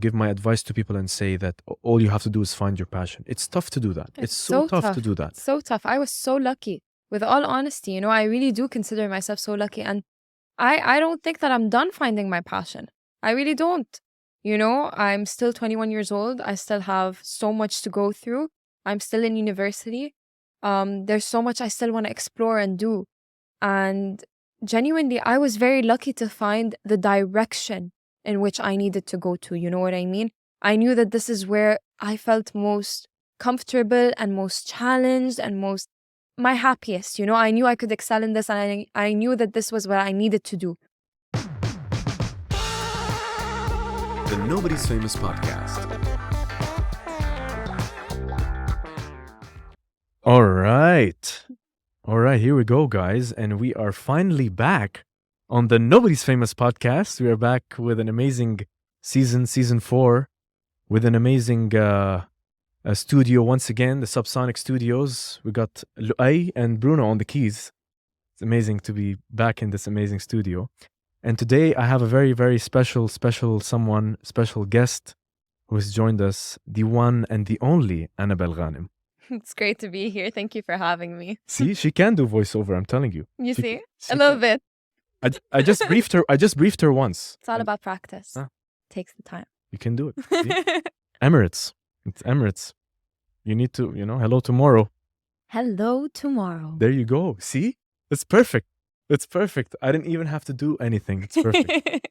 give my advice to people and say that all you have to do is find your passion. It's tough to do that. It's so tough to do that. It's so tough. I was so lucky. With all honesty, I really do consider myself so lucky. And I don't think that I'm done finding my passion. I really don't. I'm still 21 years old. I still have so much to go through. I'm still in university. There's so much I still want to explore and do. And genuinely, I was very lucky to find the direction in which I needed to go to. You know what I mean? I knew that this is where I felt most comfortable and most challenged and my happiest. I knew I could excel in this, and I knew that this was what I needed to do. The Nobody's Famous Podcast. All right, here we go, guys. And we are finally back on the Nobody's Famous Podcast. We are back with an amazing season 4, with an amazing studio once again, the Subsonic Studios. We got Luay and Bruno on the keys. It's amazing to be back in this amazing studio. And today I have a very, very special guest who has joined us, the one and the only Annabelle Ghanem. It's great to be here. Thank you for having me. See, she can do voiceover, I'm telling you. You see? A little bit. I just briefed her once. It's all about practice. Takes the time. You can do it. See? Emirates. It's Emirates. You need to, hello tomorrow. Hello tomorrow. There you go. See? It's perfect. It's perfect. I didn't even have to do anything. It's perfect.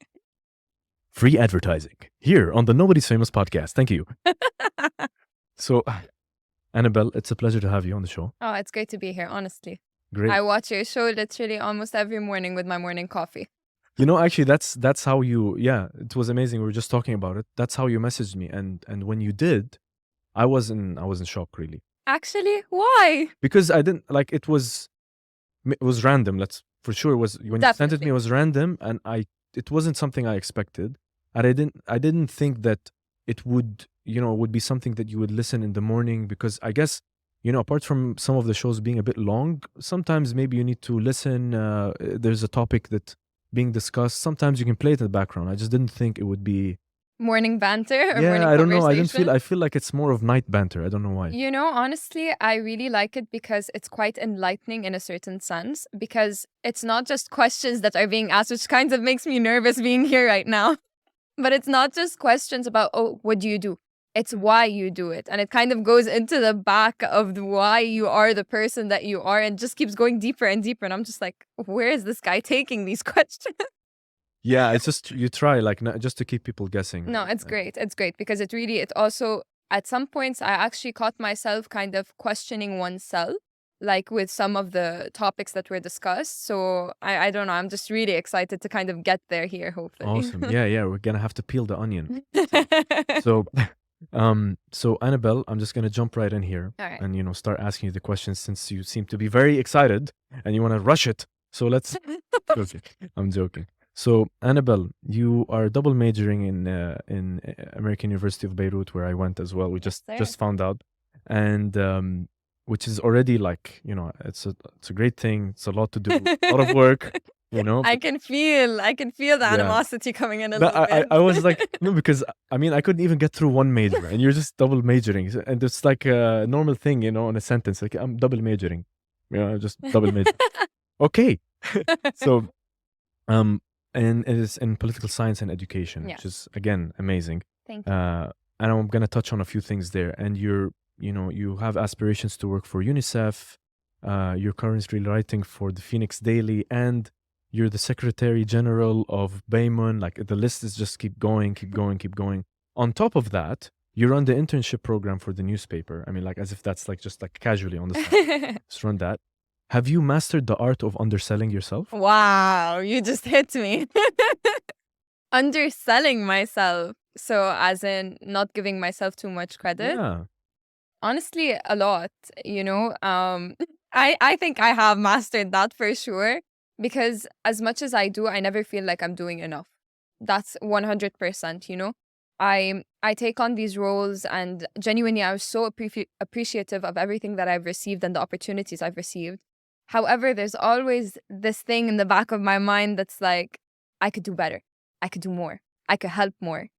Free advertising here on the Nobody's Famous Podcast. Thank you. So, Annabelle, it's a pleasure to have you on the show. Oh, it's great to be here, honestly. Great. I watch your show literally almost every morning with my morning coffee. Actually, that's how you, it was amazing. We were just talking about it. That's how you messaged me. And when you did, I was in shock, really. Actually, why? Because I didn't, it was random. For sure, it was, when you sent it to me, it was random. And it wasn't something I expected. And I didn't think that it would, would be something that you would listen in the morning, because I guess, apart from some of the shows being a bit long, sometimes maybe you need to listen. There's a topic that being discussed. Sometimes you can play it in the background. I just didn't think it would be morning banter or morning I don't know. I feel like it's more of night banter. I don't know why. Honestly, I really like it because it's quite enlightening in a certain sense, because it's not just questions that are being asked, which kind of makes me nervous being here right now. But it's not just questions about, what do you do? It's why you do it. And it kind of goes into the back of why you are the person that you are, and just keeps going deeper and deeper. And I'm just like, where is this guy taking these questions? Yeah, it's just, you try, just to keep people guessing. No, it's great. It's great because it also, at some points, I actually caught myself kind of questioning oneself, with some of the topics that were discussed. So I don't know. I'm just really excited to kind of get there here, hopefully. Awesome. Yeah. We're going to have to peel the onion. So Annabelle, I'm just going to jump right in here. All right. And, start asking you the questions, since you seem to be very excited and you want to rush it. So let's, okay, I'm joking. So Annabelle, you are double majoring in American University of Beirut, where I went as well. We just found out. And, which is already it's a great thing. It's a lot to do, a lot of work. I can feel the animosity coming in a little bit. I was like, no, because I couldn't even get through one major, and you're just double majoring, and it's like a normal thing, in a sentence, like, I'm double majoring, just double major. Okay. So, and it is in political science and education, which is, again, amazing. Thank you. And I'm gonna touch on a few things there. And you have aspirations to work for UNICEF. You're currently writing for the Phoenix Daily, and you're the Secretary General of Beymun. The list is just keep going. On top of that, you run the internship program for the newspaper. As if that's just casually on the side. Just run that. Have you mastered the art of underselling yourself? Wow, you just hit me. Underselling myself. So as in not giving myself too much credit? Yeah. Honestly, a lot, I think I have mastered that for sure. Because as much as I do, I never feel like I'm doing enough. That's 100%, I take on these roles, and genuinely I was so appreciative of everything that I've received and the opportunities I've received. However, there's always this thing in the back of my mind that's like, I could do better. I could do more. I could help more,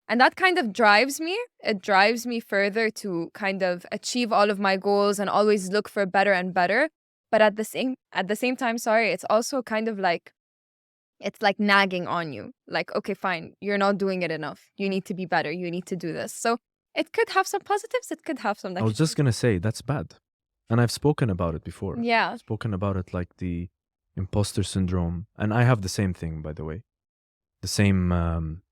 And that kind of drives me. It drives me further to kind of achieve all of my goals and always look for better and better. But at the same time, sorry, it's also kind of like, it's like nagging on you. Like, okay, fine, you're not doing it enough. You need to be better. You need to do this. So it could have some positives. It could have some I was negatives. just gonna say that's bad, and I've spoken about it before. Yeah. I've spoken about it like the imposter syndrome, and I have the same thing, by the way, the same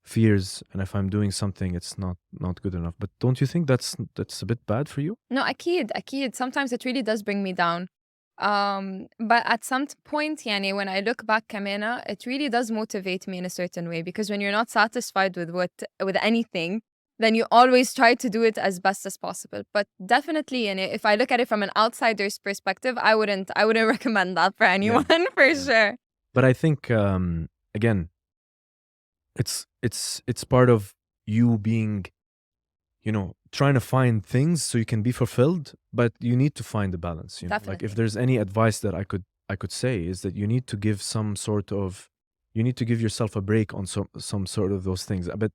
fears. And if I'm doing something, it's not good enough. But don't you think that's a bit bad for you? No, akid. Sometimes it really does bring me down. But at some point, yani, when I look back, Kamena, it really does motivate me in a certain way, because when you're not satisfied with anything, then you always try to do it as best as possible. But definitely, yani, if I look at it from an outsider's perspective, I wouldn't recommend that for anyone for sure. But I think again, it's part of you being, trying to find things so you can be fulfilled, but you need to find the balance. Like Definitely. if there's any advice that I could say is that you need to give you need to give yourself a break on some sort of those things. But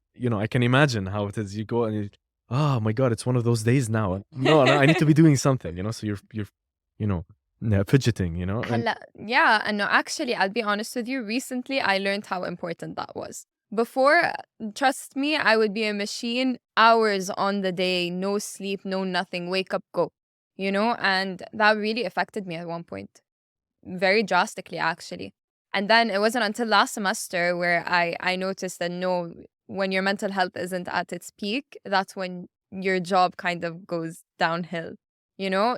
I can imagine how it is. You go and oh my God, it's one of those days now. No, I need to be doing something. So you're fidgeting. And Yeah, and no, actually, I'll be honest with you. Recently, I learned how important that was. Before, trust me, I would be a machine, hours on the day, no sleep, no nothing, wake up, go, and that really affected me at one point, very drastically, actually. And then it wasn't until last semester where I noticed that no, when your mental health isn't at its peak, that's when your job kind of goes downhill.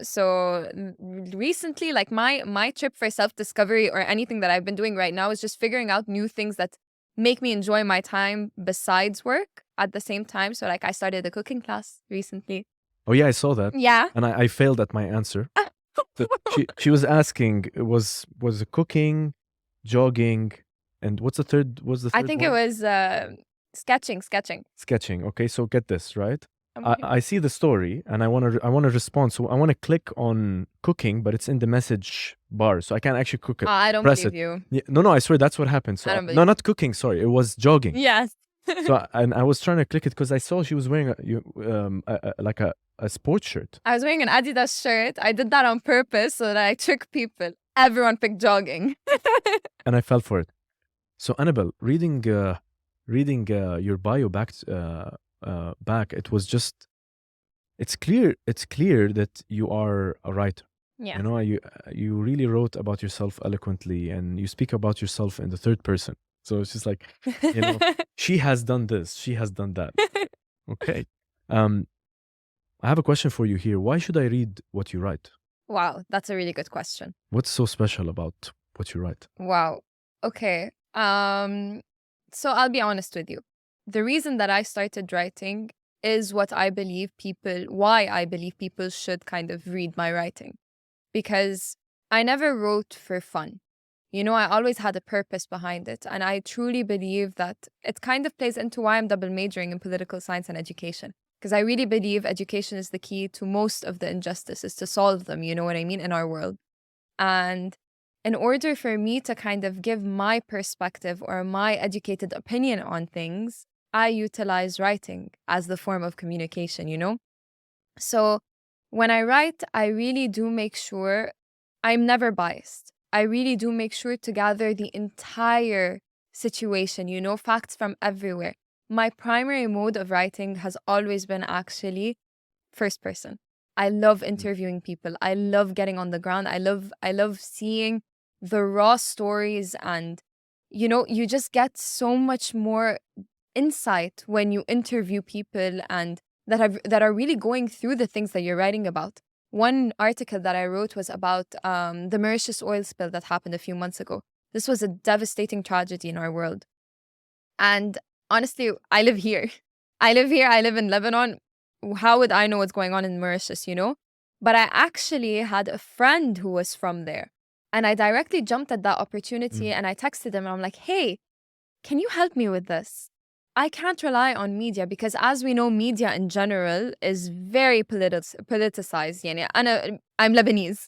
So recently, like my trip for self-discovery or anything that I've been doing right now is just figuring out new things that make me enjoy my time besides work at the same time. So like I started a cooking class recently. oh yeah, I saw that. Yeah. And I failed at my answer. She was asking, was it cooking, jogging, and what's the third I think one? it was sketching. Sketching. Okay, so get this, right? Okay. I see the story and I want to respond. So I want to click on cooking, but it's in the message bar, so I can't actually cook it. I don't Press believe it. you. Yeah, no, I swear that's what happened. So I don't no, believe not cooking. Sorry, it was jogging. Yes. So and I was trying to click it because I saw she was wearing like a sports shirt. I was wearing an Adidas shirt. I did that on purpose so that I trick people. Everyone picked jogging. And I fell for it. So Annabelle, reading your bio back, it was just, it's clear that you are a writer. Yeah. You really wrote about yourself eloquently, and you speak about yourself in the third person. So it's just like, she has done this, she has done that. Okay. I have a question for you here. Why should I read what you write? Wow, that's a really good question. What's so special about what you write? Wow. Okay. So I'll be honest with you. The reason that I started writing is why I believe people should kind of read my writing. Because I never wrote for fun. I always had a purpose behind it. And I truly believe that it kind of plays into why I'm double majoring in political science and education. Because I really believe education is the key to most of the injustices, to solve them, you know what I mean, in our world. And in order for me to kind of give my perspective or my educated opinion on things, I utilize writing as the form of communication. So when I write, I really do make sure I'm never biased. I really do make sure to gather the entire situation, facts from everywhere. My primary mode of writing has always been actually first person. I love interviewing people. I love getting on the ground. I love seeing the raw stories, and you just get so much more insight when you interview people and that are really going through the things that you're writing about. One article that I wrote was about the Mauritius oil spill that happened a few months ago. This was a devastating tragedy in our world. And honestly, I live here. I live in Lebanon. How would I know what's going on in Mauritius, But I actually had a friend who was from there. And I directly jumped at that opportunity and I texted him and I'm like, hey, can you help me with this? I can't rely on media because, as we know, media in general is very politicized. Yani, I'm Lebanese.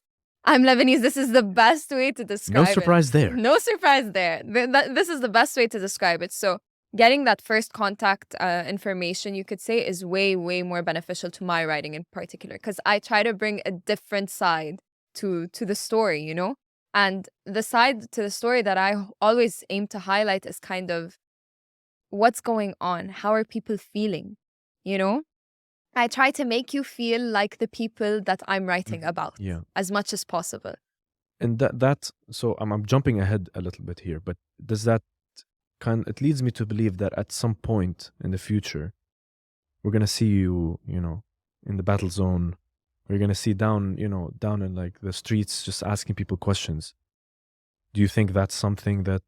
This is the best way to describe it. No surprise there. No surprise there. This is the best way to describe it. So getting that first contact information, you could say, is way, way more beneficial to my writing in particular, because I try to bring a different side to the story, you know? And the side to the story that I always aim to highlight is kind of what's going on? How are people feeling? You know? I try to make you feel like the people that I'm writing about Yeah. as much as possible. And that so I'm jumping ahead a little bit here, but does that it leads me to believe that at some point in the future, we're gonna see you, in the battle zone. We're gonna see down in like the streets, just asking people questions. Do you think that's something that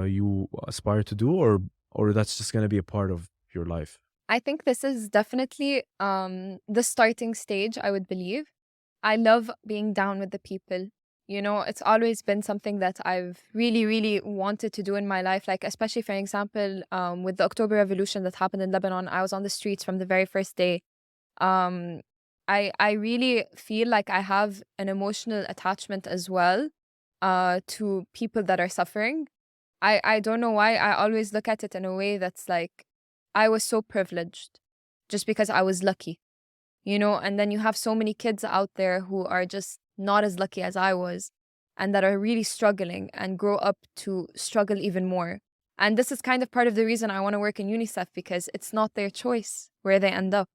you aspire to do, or that's just gonna be a part of your life? I think this is definitely the starting stage, I would believe. I love being down with the people. You know, it's always been something that I've really, really wanted to do in my life. Like, especially for example, with the October Revolution that happened in Lebanon, I was on the streets from the very first day. Um, I really feel like I have an emotional attachment as well to people that are suffering. I don't know why. I always look at it in a way that's like, I was so privileged just because I was lucky, you know? And then you have so many kids out there who are just not as lucky as I was and that are really struggling and grow up to struggle even more. And this is kind of part of the reason I want to work in UNICEF, because it's not their choice where they end up.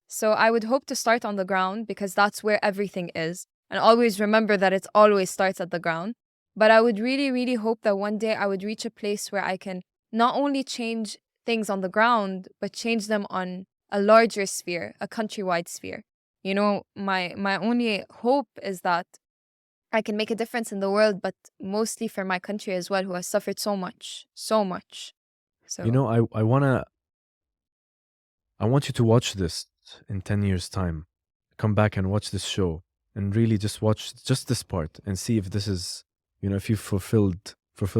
So I would hope to start on the ground, because that's where everything is. And always remember that it always starts at the ground. But I would really, really hope that one day I would reach a place where I can not only change things on the ground, but change them on a larger sphere, a countrywide sphere. You know, my only hope is that I can make a difference in the world, but mostly for my country as well, who has suffered so much, so much. So I want you to watch this in 10 years time. Come back and watch this show and really just watch just this part and see if this is, if you fulfilled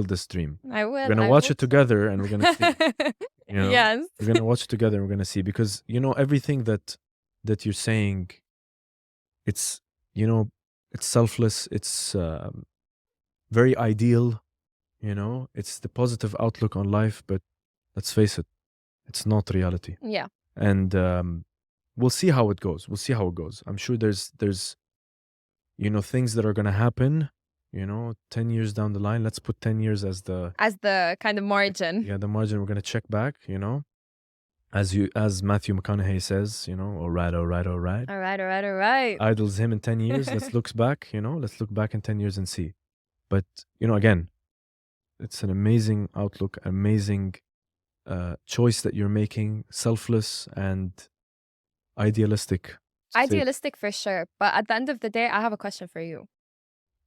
this dream. I will. We're going to I watch hope it so. together and we're going to see. Yes. We're going to watch it together and we're going to see, because everything that you're saying, it's it's selfless, it's very ideal, it's the positive outlook on life, but let's face it, it's not reality. Yeah. And we'll see how it goes. I'm sure there's things that are going to happen 10 years down the line. Let's put 10 years as the kind of margin. the margin. We're going to check back, as Matthew McConaughey says, all right. All right. Idles him in 10 years. Let's look back, let's look back in 10 years and see. But, again, it's an amazing outlook, amazing choice that you're making, selfless and idealistic. Idealistic for sure. But at the end of the day, I have a question for you.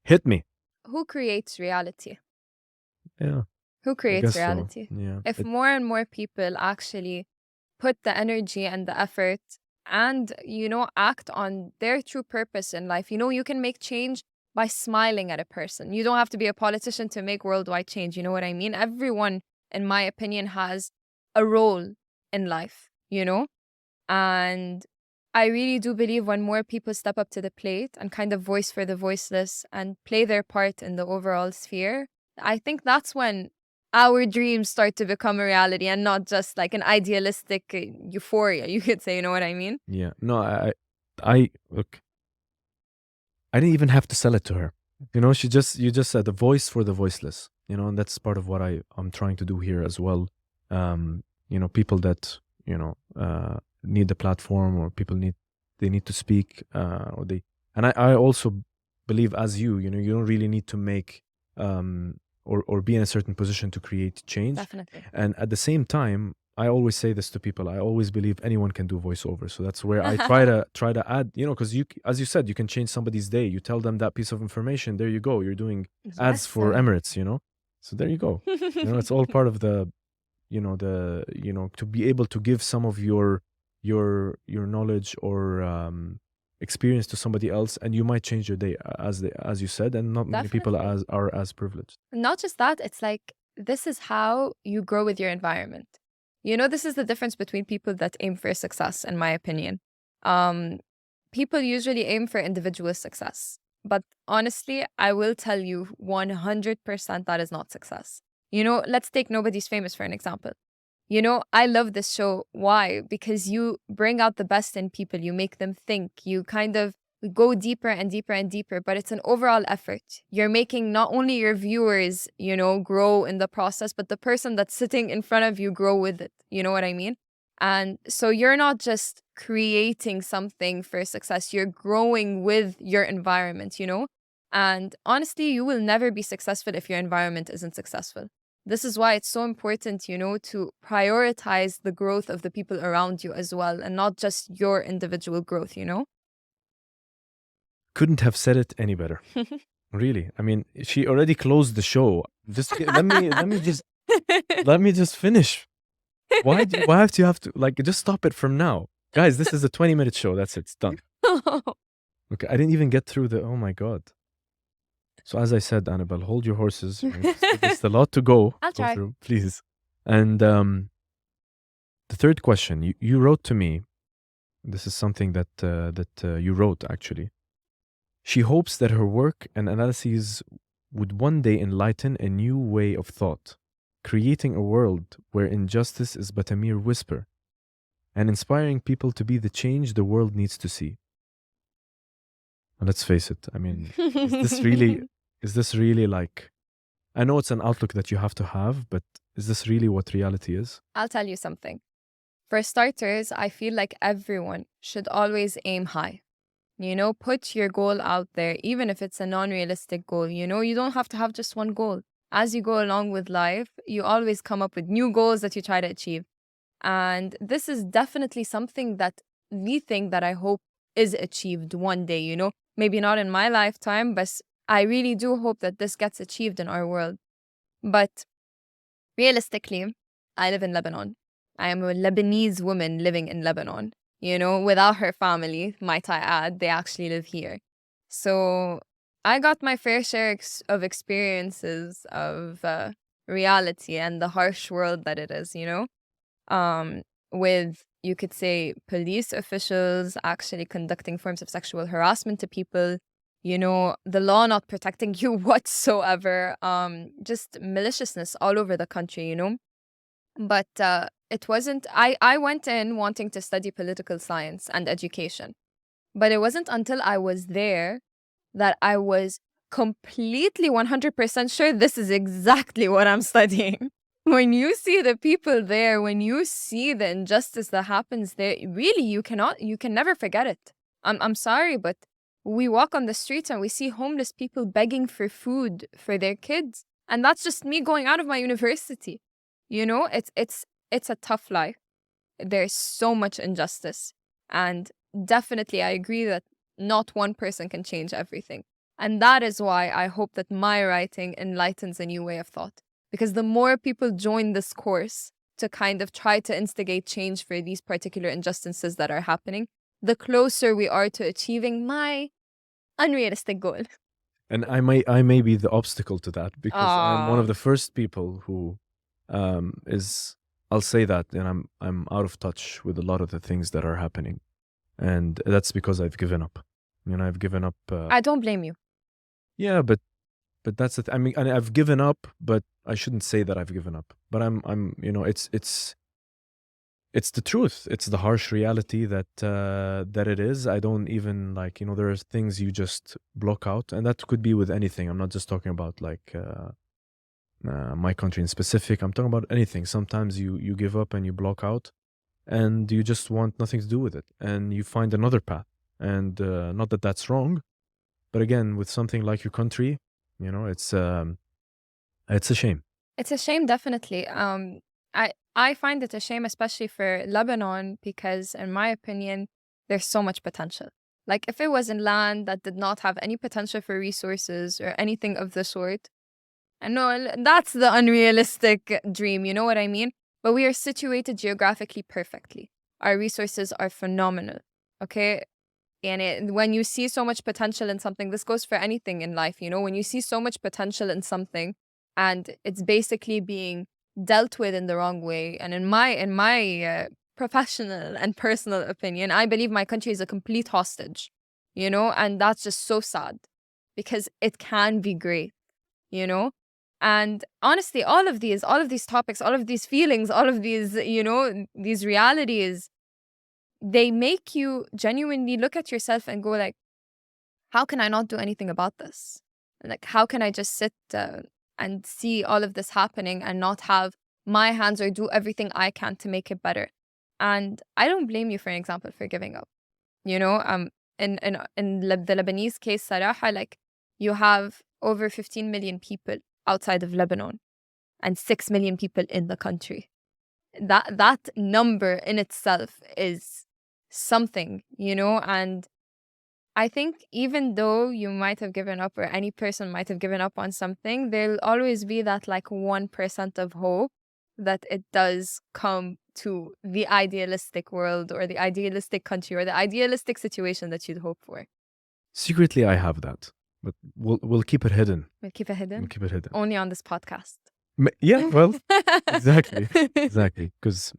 Hit me. Who creates reality? Yeah. Who I creates guess so. reality? Yeah. If more and more people actually put the energy and the effort and, act on their true purpose in life, you can make change by smiling at a person. You don't have to be a politician to make worldwide change. You know what I mean? Everyone, in my opinion, has a role in life, And I really do believe when more people step up to the plate and kind of voice for the voiceless and play their part in the overall sphere, I think that's when our dreams start to become a reality and not just like an idealistic euphoria, you could say, you know what I mean? Yeah. No, I look, I didn't even have to sell it to her. You just said the voice for the voiceless, and that's part of what I'm trying to do here as well. People that, need the platform, or people they need to speak, and I also believe, as you don't really need to make or be in a certain position to create change. Definitely. And at the same time, I always say this to people, I always believe anyone can do voiceover. So that's where I try to add, because as you said, you can change somebody's day. You tell them that piece of information, there you go, you're doing ads for Emirates, so there you go. It's all part of the to be able to give some of your knowledge or experience to somebody else, and you might change your day, as you said, and not many people are as privileged. Not just that, it's like, this is how you grow with your environment. This is the difference between people that aim for success, in my opinion. People usually aim for individual success, but honestly, I will tell you 100% that is not success. Let's take Nobody's Famous for an example. I love this show. Why? Because you bring out the best in people. You make them think. You kind of go deeper and deeper and deeper, but it's an overall effort. You're making not only your viewers, grow in the process, but the person that's sitting in front of you grow with it. You know what I mean? And so you're not just creating something for success, you're growing with your environment. And honestly, you will never be successful if your environment isn't successful. This is why it's so important, to prioritize the growth of the people around you as well, and not just your individual growth. Couldn't have said it any better. Really. I mean, she already closed the show. Just let me just finish. Why do you have to just stop it from now? Guys, this is a 20-minute show. That's it. It's done. Okay, I didn't even get through oh my God. So as I said, Annabelle, hold your horses. There's a lot to go. I'll try. Through, please. And the third question, you wrote to me, this is something that you wrote actually. She hopes that her work and analyses would one day enlighten a new way of thought, creating a world where injustice is but a mere whisper, and inspiring people to be the change the world needs to see. And let's face it, I mean, is this really like, I know it's an outlook that you have to have, but is this really what reality is? I'll tell you something. For starters, I feel like everyone should always aim high. Put your goal out there, even if it's a non-realistic goal. You don't have to have just one goal. As you go along with life, you always come up with new goals that you try to achieve. And this is definitely something the thing that I hope is achieved one day, Maybe not in my lifetime, but I really do hope that this gets achieved in our world. But realistically, I live in Lebanon. I am a Lebanese woman living in Lebanon. Without her family, might I add, they actually live here. So I got my fair share of experiences of reality and the harsh world that it is, with, you could say, police officials actually conducting forms of sexual harassment to people, the law not protecting you whatsoever, just maliciousness all over the country, But it wasn't, I went in wanting to study political science and education. But it wasn't until I was there that I was completely 100% sure this is exactly what I'm studying. When you see the people there, when you see the injustice that happens there, really, you can never forget it. I'm sorry, but we walk on the streets and we see homeless people begging for food for their kids. And that's just me going out of my university. It's a tough life. There's so much injustice. And definitely I agree that not one person can change everything. And that is why I hope that my writing enlightens a new way of thought. Because the more people join this course to kind of try to instigate change for these particular injustices that are happening, the closer we are to achieving my unrealistic goal. And I may be the obstacle to that, because I'm one of the first people who I'll say that, and I'm out of touch with a lot of the things that are happening, and that's because I've given up. I've given up. I don't blame you. Yeah, but that's I mean, and I've given up, but I shouldn't say that I've given up. But I'm it's the truth. It's the harsh reality that it is. I don't even there are things you just block out, and that could be with anything. I'm not just talking about my country in specific. I'm talking about anything. Sometimes you give up and you block out, and you just want nothing to do with it, and you find another path. And not that that's wrong, but again, with something like your country, it's a shame. It's a shame, definitely. I find it a shame, especially for Lebanon, because in my opinion, there's so much potential. Like, if it was in land that did not have any potential for resources or anything of the sort, I know that's the unrealistic dream, you know what I mean? But we are situated geographically perfectly. Our resources are phenomenal, okay? And when you see so much potential in something, this goes for anything in life, when you see so much potential in something and it's basically being dealt with in the wrong way. And in my professional and personal opinion, I believe my country is a complete hostage, and that's just so sad, because it can be great, And honestly, all of these topics, all of these feelings, all of these, these realities, they make you genuinely look at yourself and go like, how can I not do anything about this? Like, how can I just sit and see all of this happening and not have my hands or do everything I can to make it better? And I don't blame you, for an example, for giving up. The Lebanese case, Saraha, like, you have over 15 million people outside of Lebanon and 6 million people in the country. That number in itself is something, and I think even though you might have given up or any person might have given up on something, there'll always be that like 1% of hope that it does come to the idealistic world or the idealistic country or the idealistic situation that you'd hope for. Secretly, I have that, but we'll keep it hidden. We'll keep it hidden? We'll keep it hidden. Only on this podcast. Yeah, well, exactly. Because,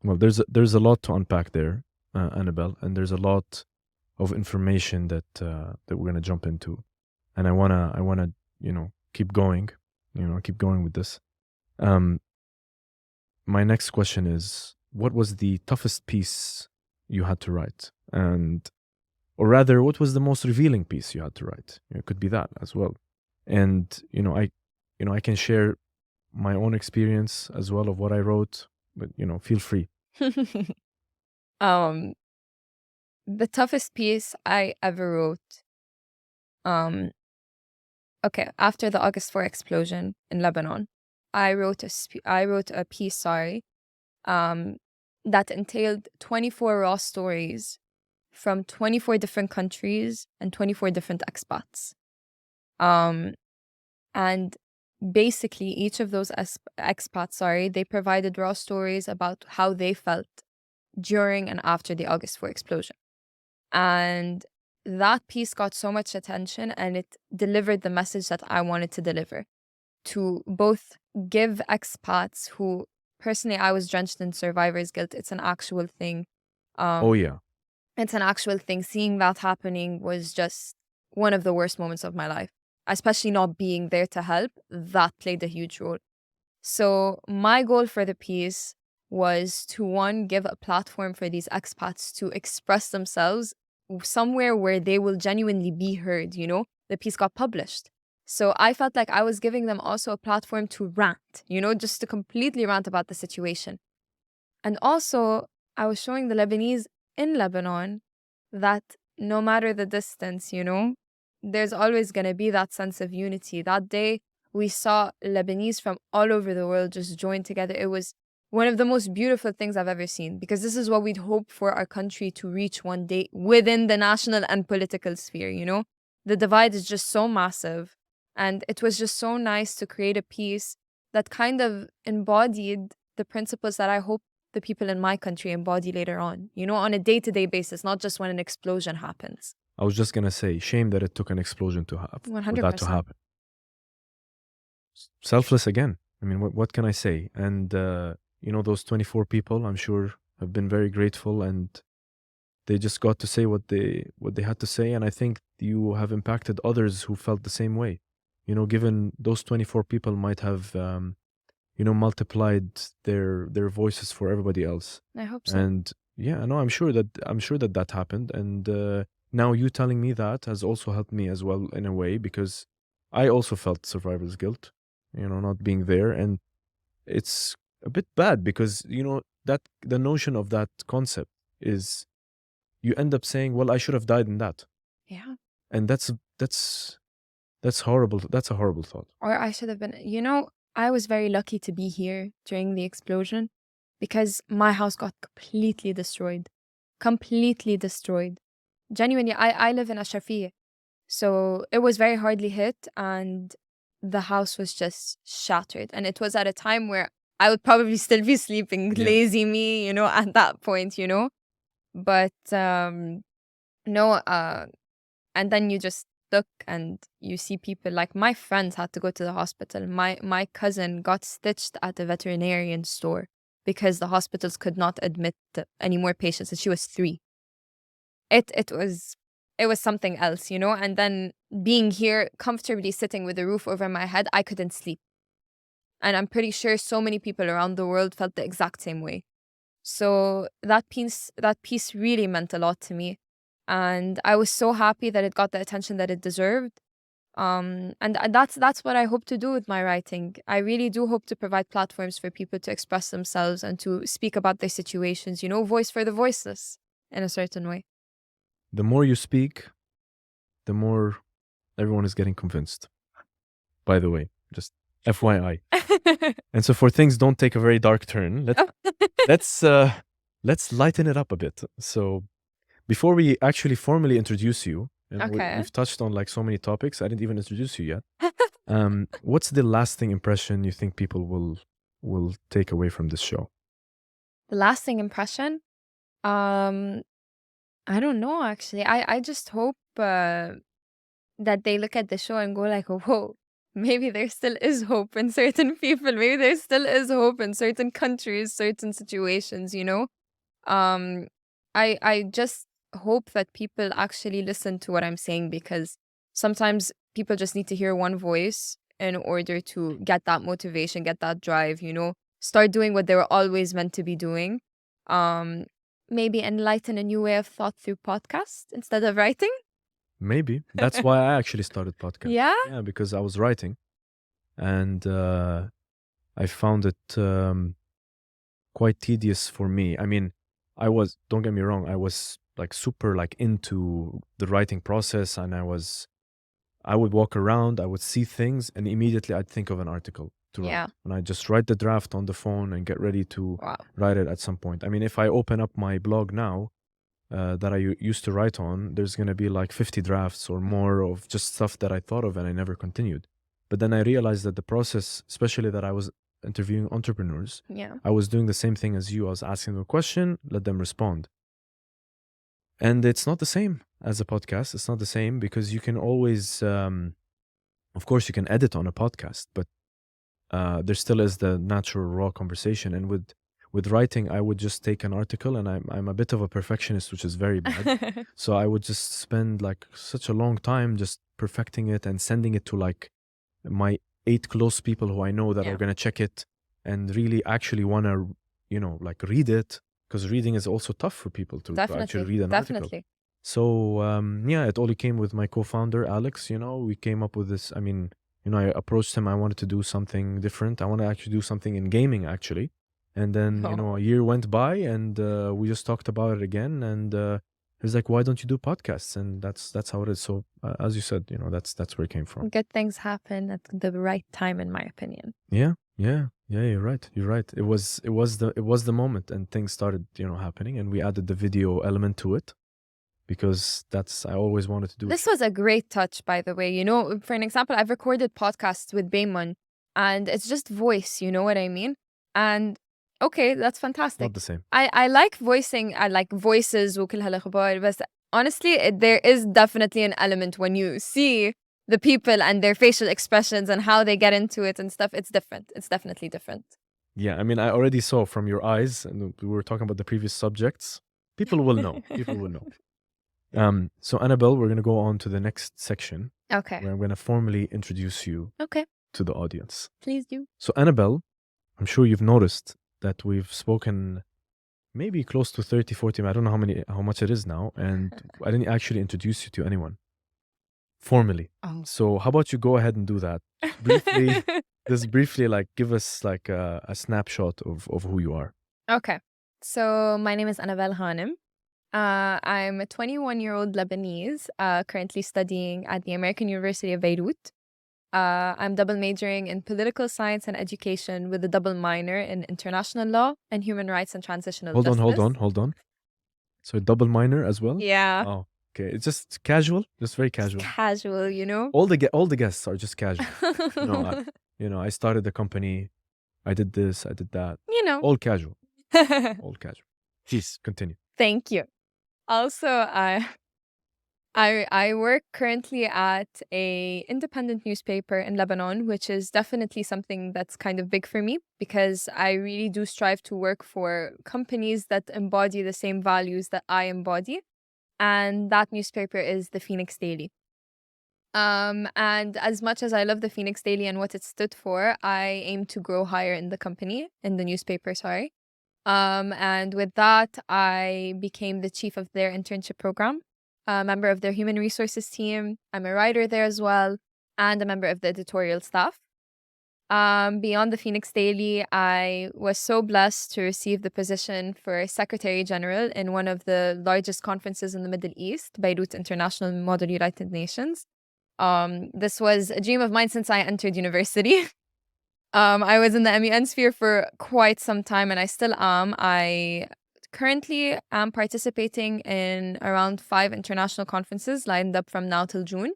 well, there's a lot to unpack there, Annabelle, and there's a lot of information that we're gonna jump into, and I wanna keep going, with this. My next question is, what was the toughest piece you had to write, or rather, what was the most revealing piece you had to write? It could be that as well, and I can share my own experience as well of what I wrote, but feel free. The toughest piece I ever wrote, after the August 4 explosion in Lebanon, I wrote a piece, that entailed 24 raw stories from 24 different countries and 24 different expats. And basically each of those expats, they provided raw stories about how they felt during and after the August 4 explosion. And that piece got so much attention and it delivered the message that I wanted to deliver, to both give expats who, personally, I was drenched in survivor's guilt. It's an actual thing. Oh, yeah. It's an actual thing. Seeing that happening was just one of the worst moments of my life, especially not being there to help. That played a huge role. So my goal for the piece was to, one, give a platform for these expats to express themselves somewhere where they will genuinely be heard, The piece got published. So I felt like I was giving them also a platform to rant, just to completely rant about the situation. And also, I was showing the Lebanese in Lebanon that no matter the distance, there's always going to be that sense of unity. That day, we saw Lebanese from all over the world just join together. It was one of the most beautiful things I've ever seen, because this is what we'd hope for our country to reach one day within the national and political sphere, The divide is just so massive. And it was just so nice to create a piece that kind of embodied the principles that I hope the people in my country embody later on, on a day-to-day basis, not just when an explosion happens. I was just going to say, shame that it took an explosion to have, 100%. for that to happen. Selfless again. I mean, what can I say? And, those 24 people, I'm sure, have been very grateful, and they just got to say what they had to say. And I think you have impacted others who felt the same way. Given those 24 people might have, multiplied their voices for everybody else. I hope so. And yeah, no, I'm sure that happened. And now you telling me that has also helped me as well in a way, because I also felt survivor's guilt, not being there. And it's a bit bad because, that the notion of that concept is you end up saying, well, I should have died in that. Yeah. And that's horrible. That's a horrible thought. Or I should have been, I was very lucky to be here during the explosion because my house got completely destroyed. Completely destroyed. Genuinely, I live in Ashrafiyeh. So it was very hardly hit and the house was just shattered. And it was at a time where I would probably still be sleeping, lazy me, at that point, But no, and then you just look and you see people, like my friends had to go to the hospital. My cousin got stitched at a veterinarian store because the hospitals could not admit any more patients, and she was 3. It it was something else, you know? And then being here, comfortably sitting with a roof over my head, I couldn't sleep. And I'm pretty sure so many people around the world felt the exact same way. So that piece really meant a lot to me. And I was so happy that it got the attention that it deserved. And that's what I hope to do with my writing. I really do hope to provide platforms for people to express themselves and to speak about their situations, you know, voice for the voiceless in a certain way. The more you speak, the more everyone is getting convinced. By the way, just FYI. And so for things don't take a very dark turn, let's lighten it up a bit. So before we actually formally introduce you, and Okay. we've touched on like so many topics, I didn't even introduce you yet. What's the lasting impression you think people will take away from this show? The lasting impression? I don't know, actually. I just hope that they look at the show and go like, whoa, maybe there still is hope in certain people. Maybe there still is hope in certain countries, certain situations, you know? I just hope that people actually listen to what I'm saying, because sometimes people just need to hear one voice in order to get that motivation, get that drive, you know? Start doing what they were always meant to be doing. Um, Maybe enlighten a new way of thought through podcast instead of writing. Maybe. That's why I actually started podcast. Yeah? Yeah, because I was writing and I found it quite tedious for me. I mean, don't get me wrong, I was like super like into the writing process, and I would walk around, I would see things, and immediately I'd think of an article to write. Yeah. And I just write the draft on the phone and get ready to Wow. write it at some point. I mean, if I open up my blog now that I used to write on, there's going to be like 50 drafts or more of just stuff that I thought of and I never continued. But then I realized that the process, especially that I was interviewing entrepreneurs, Yeah. I was doing the same thing as you. I was asking them a question, let them respond. And it's not the same as a podcast. It's not the same because you can always, of course, you can edit on a podcast, but there still is the natural raw conversation. And with writing, I would just take an article, and I'm a bit of a perfectionist, which is very bad. So I would just spend like such a long time just perfecting it and sending it to like my 8 close people who I know that Yeah. are going to check it and really actually want to, you know, like read it, because reading is also tough for people to actually read an article. Definitely. So yeah, it only came with my co-founder, Alex. You know, we came up with this. I mean, you know, I approached him. I wanted to do something different. I want to actually do something in gaming, actually. And then, you know, a year went by, and we just talked about it again. And he was like, "Why don't you do podcasts?" And that's how it is. So as you said, you know, that's where it came from. Good things happen at the right time, in my opinion. Yeah. You're right. It was the moment, and things started, you know, happening, and we added the video element to it because I always wanted to do. This was a great touch, by the way. You know, for an example, I've recorded podcasts with Beymun, and it's just voice. You know what I mean? And okay, that's fantastic. Not the same. I like voicing. I like voices. وكل هالأخبار. But honestly, there is definitely an element when you see the people and their facial expressions and how they get into it and stuff. It's different. It's definitely different. Yeah, I mean, I already saw from your eyes, and we were talking about the previous subjects. People will know. People will know. So Annabelle, we're gonna go on to the next section. Okay. Where I'm gonna formally introduce you to the audience. Please do. So Annabelle, I'm sure you've noticed that we've spoken maybe close to 30, 40, I don't know how much it is now, and I didn't actually introduce you to anyone formally. Oh. So how about you go ahead and do that briefly? Just briefly, like, give us like a snapshot of who you are. Okay. So my name is Annabelle Ghanem. I'm a 21-year-old Lebanese, currently studying at the American University of Beirut. I'm double majoring in political science and education with a double minor in international law and human rights and transitional justice. Hold on. So a double minor as well? Yeah. Oh, okay. It's just casual, just very casual. Just casual, you know? All the guests are just casual. I started the company. I did this, I did that. You know. All casual. All casual. Please continue. Thank you. Also, I work currently at a independent newspaper in Lebanon, which is definitely something that's kind of big for me because I really do strive to work for companies that embody the same values that I embody. and that newspaper is the Phoenix Daily. And as much as I love the Phoenix Daily and what it stood for, I aim to grow higher in the newspaper, sorry. And with that, I became the chief of their internship program, a member of their human resources team. I'm a writer there as well, and a member of the editorial staff. Beyond the Phoenix Daily, I was so blessed to receive the position for Secretary General in one of the largest conferences in the Middle East, Beirut International Model United Nations. This was a dream of mine since I entered university. I was in the MEN sphere for quite some time, and I still am. I currently am participating in around 5 international conferences lined up from now till June.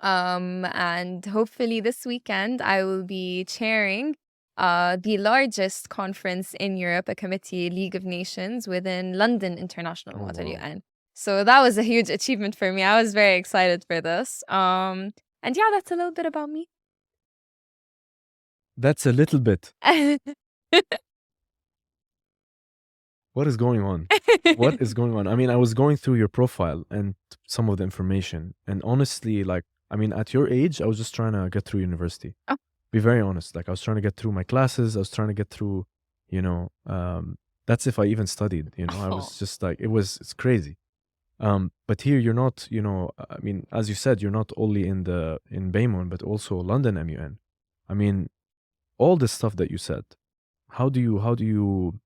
And hopefully this weekend I will be chairing the largest conference in Europe, a committee, League of Nations, within London International Oh, Model wow. UN. So that was a huge achievement for me. I was very excited for this. And yeah, that's a little bit about me. That's a little bit. What is going on? What is going on? I mean, I was going through your profile and some of the information, and honestly, like, I mean, at your age, I was just trying to get through university. Oh. Be very honest. Like, I was trying to get through my classes. I was trying to get through, you know, that's if I even studied, you know, I was just like, it's crazy. But here you're not, you know, I mean, as you said, you're not only in Beymun, but also London MUN. I mean, all this stuff that you said, how do you,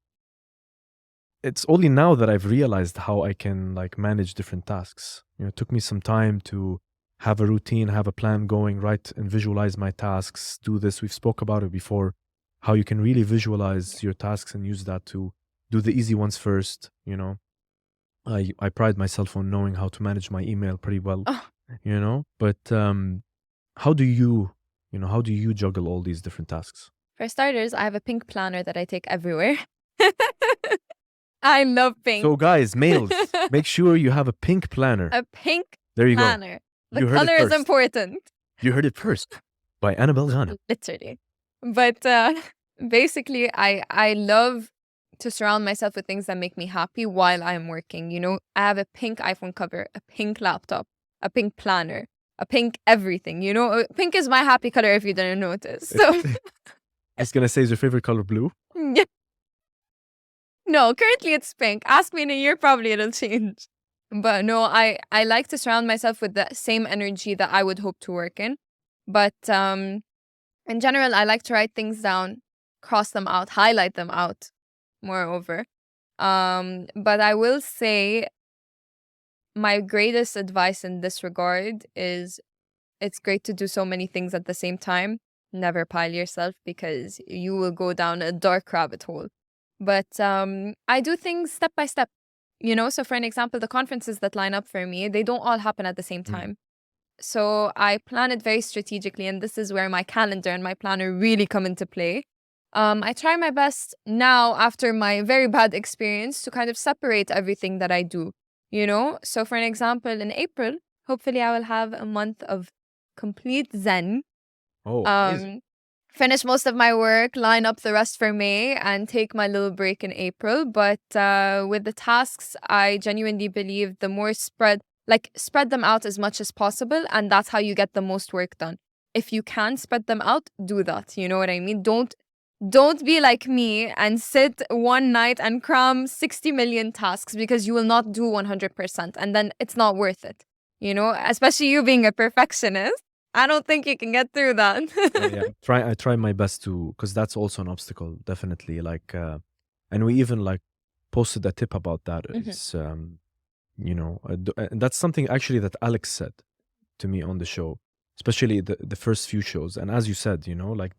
it's only now that I've realized how I can like manage different tasks. You know, it took me some time to have a routine, have a plan going, write and visualize my tasks, do this. We've spoke about it before, how you can really visualize your tasks and use that to do the easy ones first, you know. I pride myself on knowing how to manage my email pretty well, Oh. you know, but how do you juggle all these different tasks? For starters, I have a pink planner that I take everywhere. I love pink. So guys, males, make sure you have a pink planner. A pink There you go. planner. The You heard it color is first. important. You heard it first by Annabelle Ghanem. Literally. But basically, I love to surround myself with things that make me happy while I'm working. You know, I have a pink iPhone cover, a pink laptop, a pink planner, a pink everything. You know, pink is my happy color if you didn't notice. So I was gonna say, is your favorite color blue? yeah. No, currently it's pink. Ask me in a year, probably it'll change. But no, I like to surround myself with the same energy that I would hope to work in. But in general, I like to write things down, cross them out, highlight them out, moreover. But I will say my greatest advice in this regard is it's great to do so many things at the same time. Never pile yourself because you will go down a dark rabbit hole. But I do things step by step, you know? So for an example, the conferences that line up for me, they don't all happen at the same time. So I plan it very strategically, and this is where my calendar and my planner really come into play. I try my best now, after my very bad experience, to kind of separate everything that I do, you know? So for an example, in April, hopefully I will have a month of complete zen. Oh, amazing. Finish most of my work, line up the rest for May, and take my little break in April. But with the tasks, I genuinely believe the more spread them out as much as possible, and that's how you get the most work done. If you can spread them out, do that. You know what I mean? Don't be like me and sit one night and cram 60 million tasks, because you will not do 100%, and then it's not worth it. You know, especially you being a perfectionist. I don't think you can get through that. Yeah. I try my best to, because that's also an obstacle, definitely. Like, and we even like posted a tip about that. Is you know, and that's something actually that Alex said to me on the show, especially the first few shows. And as you said, you know, like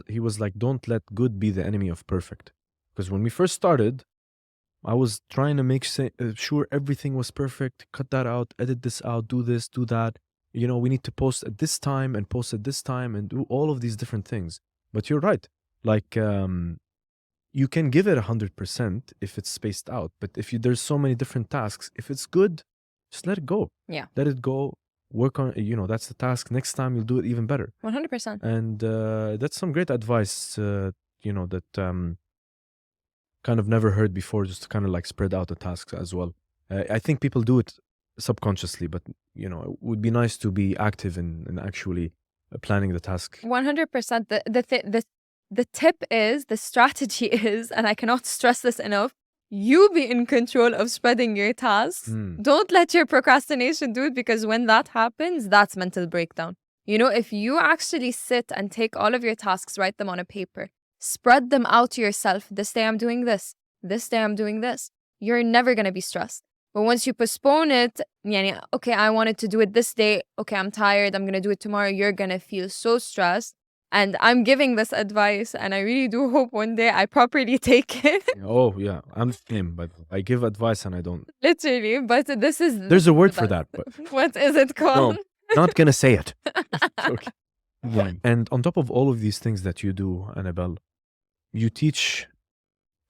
he was like, don't let good be the enemy of perfect. Because when we first started, I was trying to make sure everything was perfect. Cut that out, edit this out, do this, do that. You know, we need to post at this time and post at this time and do all of these different things. But you're right. Like, you can give it 100% if it's spaced out. But if there's so many different tasks, if it's good, just let it go. Yeah. Let it go. Work on, you know, that's the task. Next time you'll do it even better. 100%. And that's some great advice, you know, that kind of never heard before, just to kind of like spread out the tasks as well. I think people do it subconsciously, but it would be nice to be active in actually planning the task. 100%. The tip is, the strategy is, and I cannot stress this enough, you be in control of spreading your tasks. Don't let your procrastination do it, because when that happens, that's mental breakdown. If you actually sit and take all of your tasks, write them on a paper, spread them out to yourself. This day I'm doing this. This day I'm doing this. You're never going to be stressed. But once you postpone it, okay, I wanted to do it this day. Okay, I'm tired. I'm going to do it tomorrow. You're going to feel so stressed. And I'm giving this advice, and I really do hope one day I properly take it. Oh, yeah. I'm the same, but I give advice and I don't. Literally, but this is... There's a word for that, but... What is it called? No, not gonna say it. Okay. Yeah. And on top of all of these things that you do, Annabelle, you teach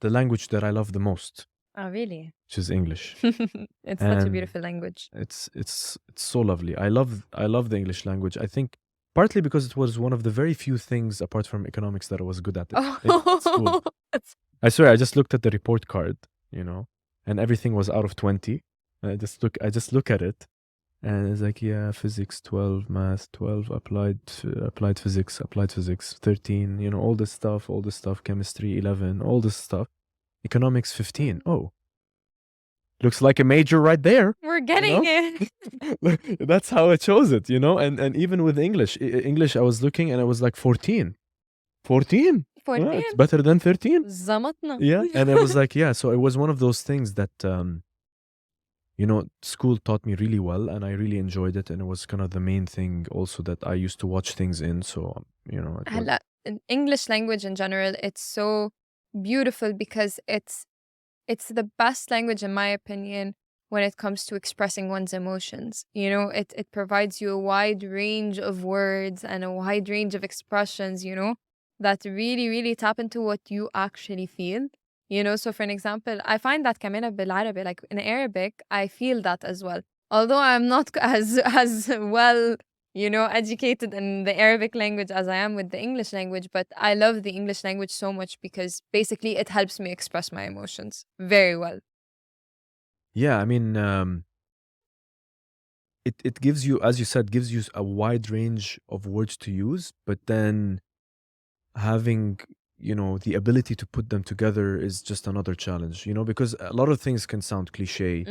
the language that I love the most. Oh, really? Which is English. It's such a beautiful language. It's so lovely. I love the English language. I think partly because it was one of the very few things apart from economics that I was good at in school. I swear, I just looked at the report card, and everything was out of 20. And I just look at it, and it's like, yeah, physics 12, math 12, applied physics 13, all this stuff, chemistry 11, all this stuff. Economics 15. Oh, looks like a major right there. We're getting it. That's how I chose it, and even with English, I was looking and I was like 14. 14? 14? Yeah, it's better than 13. Zamatna. Yeah, and I was like, yeah, so it was one of those things that, school taught me really well, and I really enjoyed it, and it was kind of the main thing also that I used to watch things in, so, English language in general, it's so beautiful because it's the best language, in my opinion, when it comes to expressing one's emotions. It provides you a wide range of words and a wide range of expressions, that really, really tap into what you actually feel. So for an example, I find that كمان بالعربي, like in Arabic, I feel that as well. Although I'm not as well, educated in the Arabic language as I am with the English language, but I love the English language so much because basically it helps me express my emotions very well. Yeah, I mean, it gives you, as you said, gives you a wide range of words to use, but then having, the ability to put them together is just another challenge, because a lot of things can sound cliche,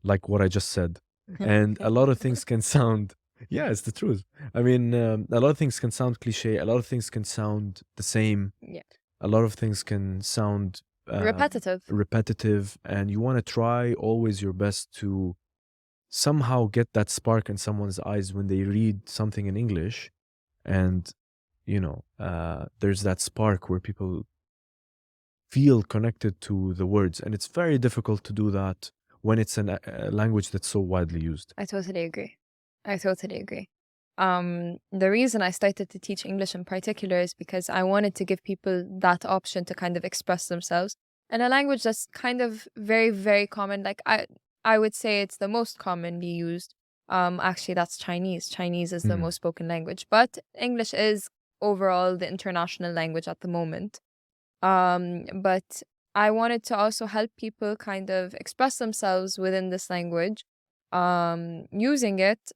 like what I just said, and a lot of things can sound... Yeah, it's the truth. I mean, a lot of things can sound cliche. A lot of things can sound the same. Yeah. A lot of things can sound repetitive, and you want to try always your best to somehow get that spark in someone's eyes when they read something in English, and there's that spark where people feel connected to the words, and it's very difficult to do that when it's a language that's so widely used. I totally agree. The reason I started to teach English in particular is because I wanted to give people that option to kind of express themselves in a language that's kind of very, very common. Like I would say it's the most commonly used. Actually, that's Chinese. Chinese is the most spoken language, but English is overall the international language at the moment. But I wanted to also help people kind of express themselves within this language, using it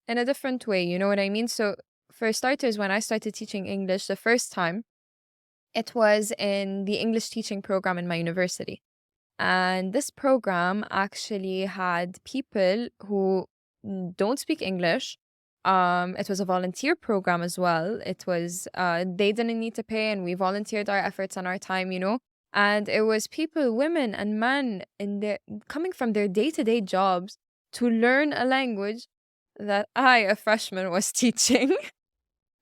in a different way, you know what I mean? So for starters, when I started teaching English the first time, it was in the English teaching program in my university. And this program actually had people who don't speak English. It was a volunteer program as well. It was, they didn't need to pay, and we volunteered our efforts and our time, And it was people, women and men, coming from their day-to-day jobs to learn a language that I, a freshman, was teaching.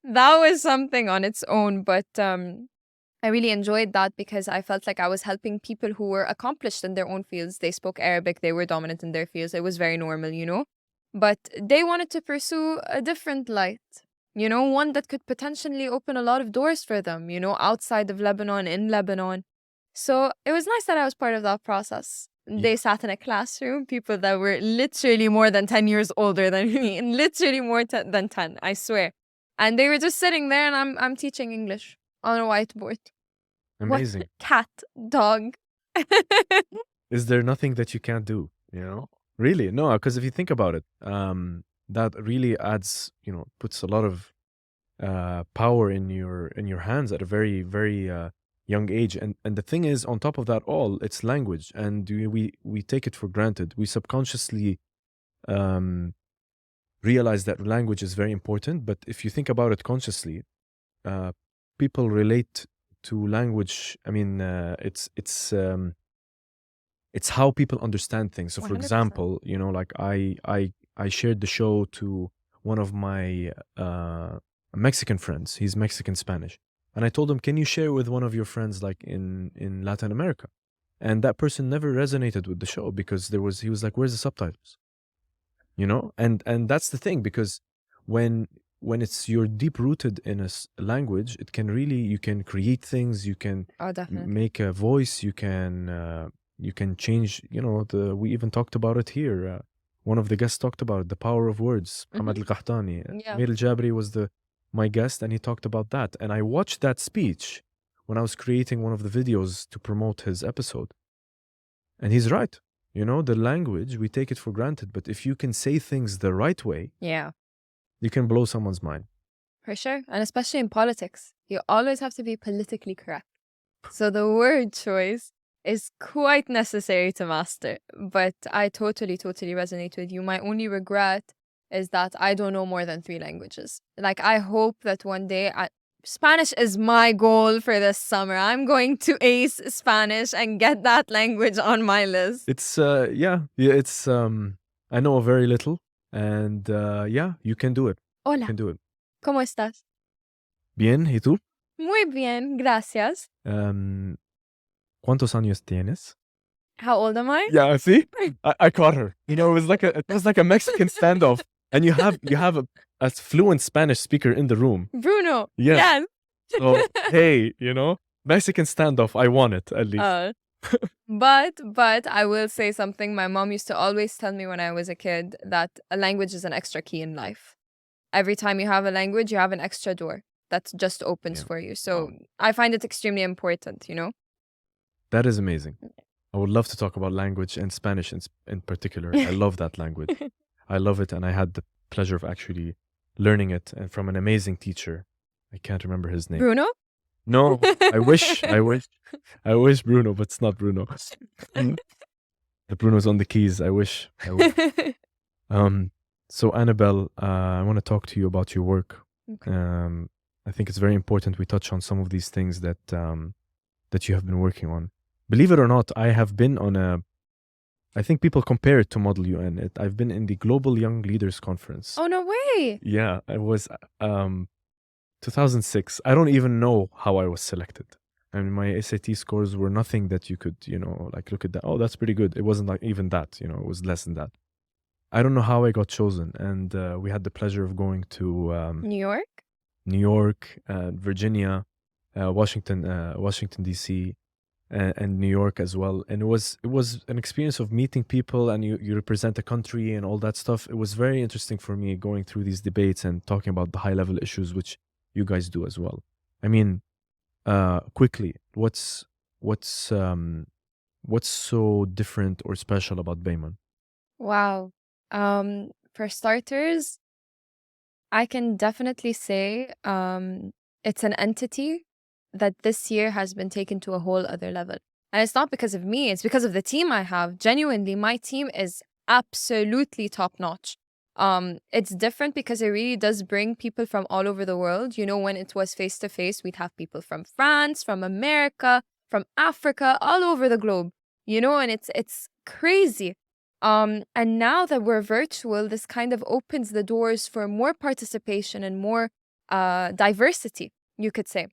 That was something on its own, but I really enjoyed that because I felt like I was helping people who were accomplished in their own fields. They spoke Arabic, they were dominant in their fields. It was very normal, But they wanted to pursue a different light, one that could potentially open a lot of doors for them, outside of Lebanon, in Lebanon. So it was nice that I was part of that process. They sat in a classroom, people that were literally more than 10 years older than me, and literally more than 10, I swear. And they were just sitting there, and I'm teaching English on a whiteboard. Amazing. What cat, dog. Is there nothing that you can't do, Really? No, because if you think about it, that really adds, puts a lot of power in your hands at a very, very young age. And the thing is, on top of that all, it's language, and we take it for granted. We subconsciously um, realize that language is very important. But if you think about it consciously, uh, people relate to language. I mean, it's how people understand things. So, for 100%. example, like I shared the show to one of my Mexican friends. He's Mexican Spanish, and I told him, "Can you share with one of your friends like in Latin America?" And that person never resonated with the show because he was like, "Where's the subtitles?" And that's the thing, because when you're deep rooted in a language, it can really, you can create things, you can Oh, definitely. make a voice, you can change, we even talked about it here. One of the guests talked about it, the power of words. Muhammad Al-Qahtani. Yeah. Mir Al-Jabri was my guest, and he talked about that. And I watched that speech when I was creating one of the videos to promote his episode. And he's right. The language, we take it for granted. But if you can say things the right way, Yeah, you can blow someone's mind. for sure. And especially in politics, you always have to be politically correct. So the word choice is quite necessary to master. But I totally, totally resonate with you. My only regret is that I don't know more than 3 languages. Like, I hope that one day Spanish is my goal for this summer. I'm going to ace Spanish and get that language on my list. It's it's I know very little, and yeah, you can do it. You Hola, can do it. ¿cómo estás? Bien, ¿y tú? Muy bien, gracias. ¿Cuántos años tienes? How old am I? Yeah, see, I caught her. It was like a Mexican standoff, and you have a fluent Spanish speaker in the room. Bruno. Yeah. Yes. So hey, Mexican standoff. I won it at least. But I will say something. My mom used to always tell me when I was a kid that a language is an extra key in life. Every time you have a language, you have an extra door that just opens Yeah. for you. So I find it extremely important, That is amazing. I would love to talk about language, and Spanish in particular. I love that language. I love it, and I had the pleasure of actually learning it, and from an amazing teacher. I can't remember his name. Bruno? No, I wish Bruno, but it's not Bruno. The Bruno's on the keys. I wish. So Annabelle, I want to talk to you about your work. Okay. I think it's very important we touch on some of these things that you have been working on. Believe it or not, I have been on I think people compare it to Model UN. I've been in the Global Young Leaders Conference. Oh, no way. Yeah, it was 2006. I don't even know how I was selected. I mean, my SAT scores were nothing that you could, like look at that. Oh, that's pretty good. It wasn't like even that, it was less than that. I don't know how I got chosen. And we had the pleasure of going to New York, Virginia, Washington, D.C., and New York as well. And it was an experience of meeting people, and you represent a country and all that stuff. It was very interesting for me going through these debates and talking about the high level issues, which you guys do as well. I mean, quickly, what's so different or special about Beymun? Wow. For starters, I can definitely say it's an entity that this year has been taken to a whole other level. And it's not because of me, it's because of the team I have. Genuinely, my team is absolutely top-notch. It's different because it really does bring people from all over the world. When it was face-to-face, we'd have people from France, from America, from Africa, all over the globe. And it's crazy. And now that we're virtual, this kind of opens the doors for more participation and more diversity, you could say.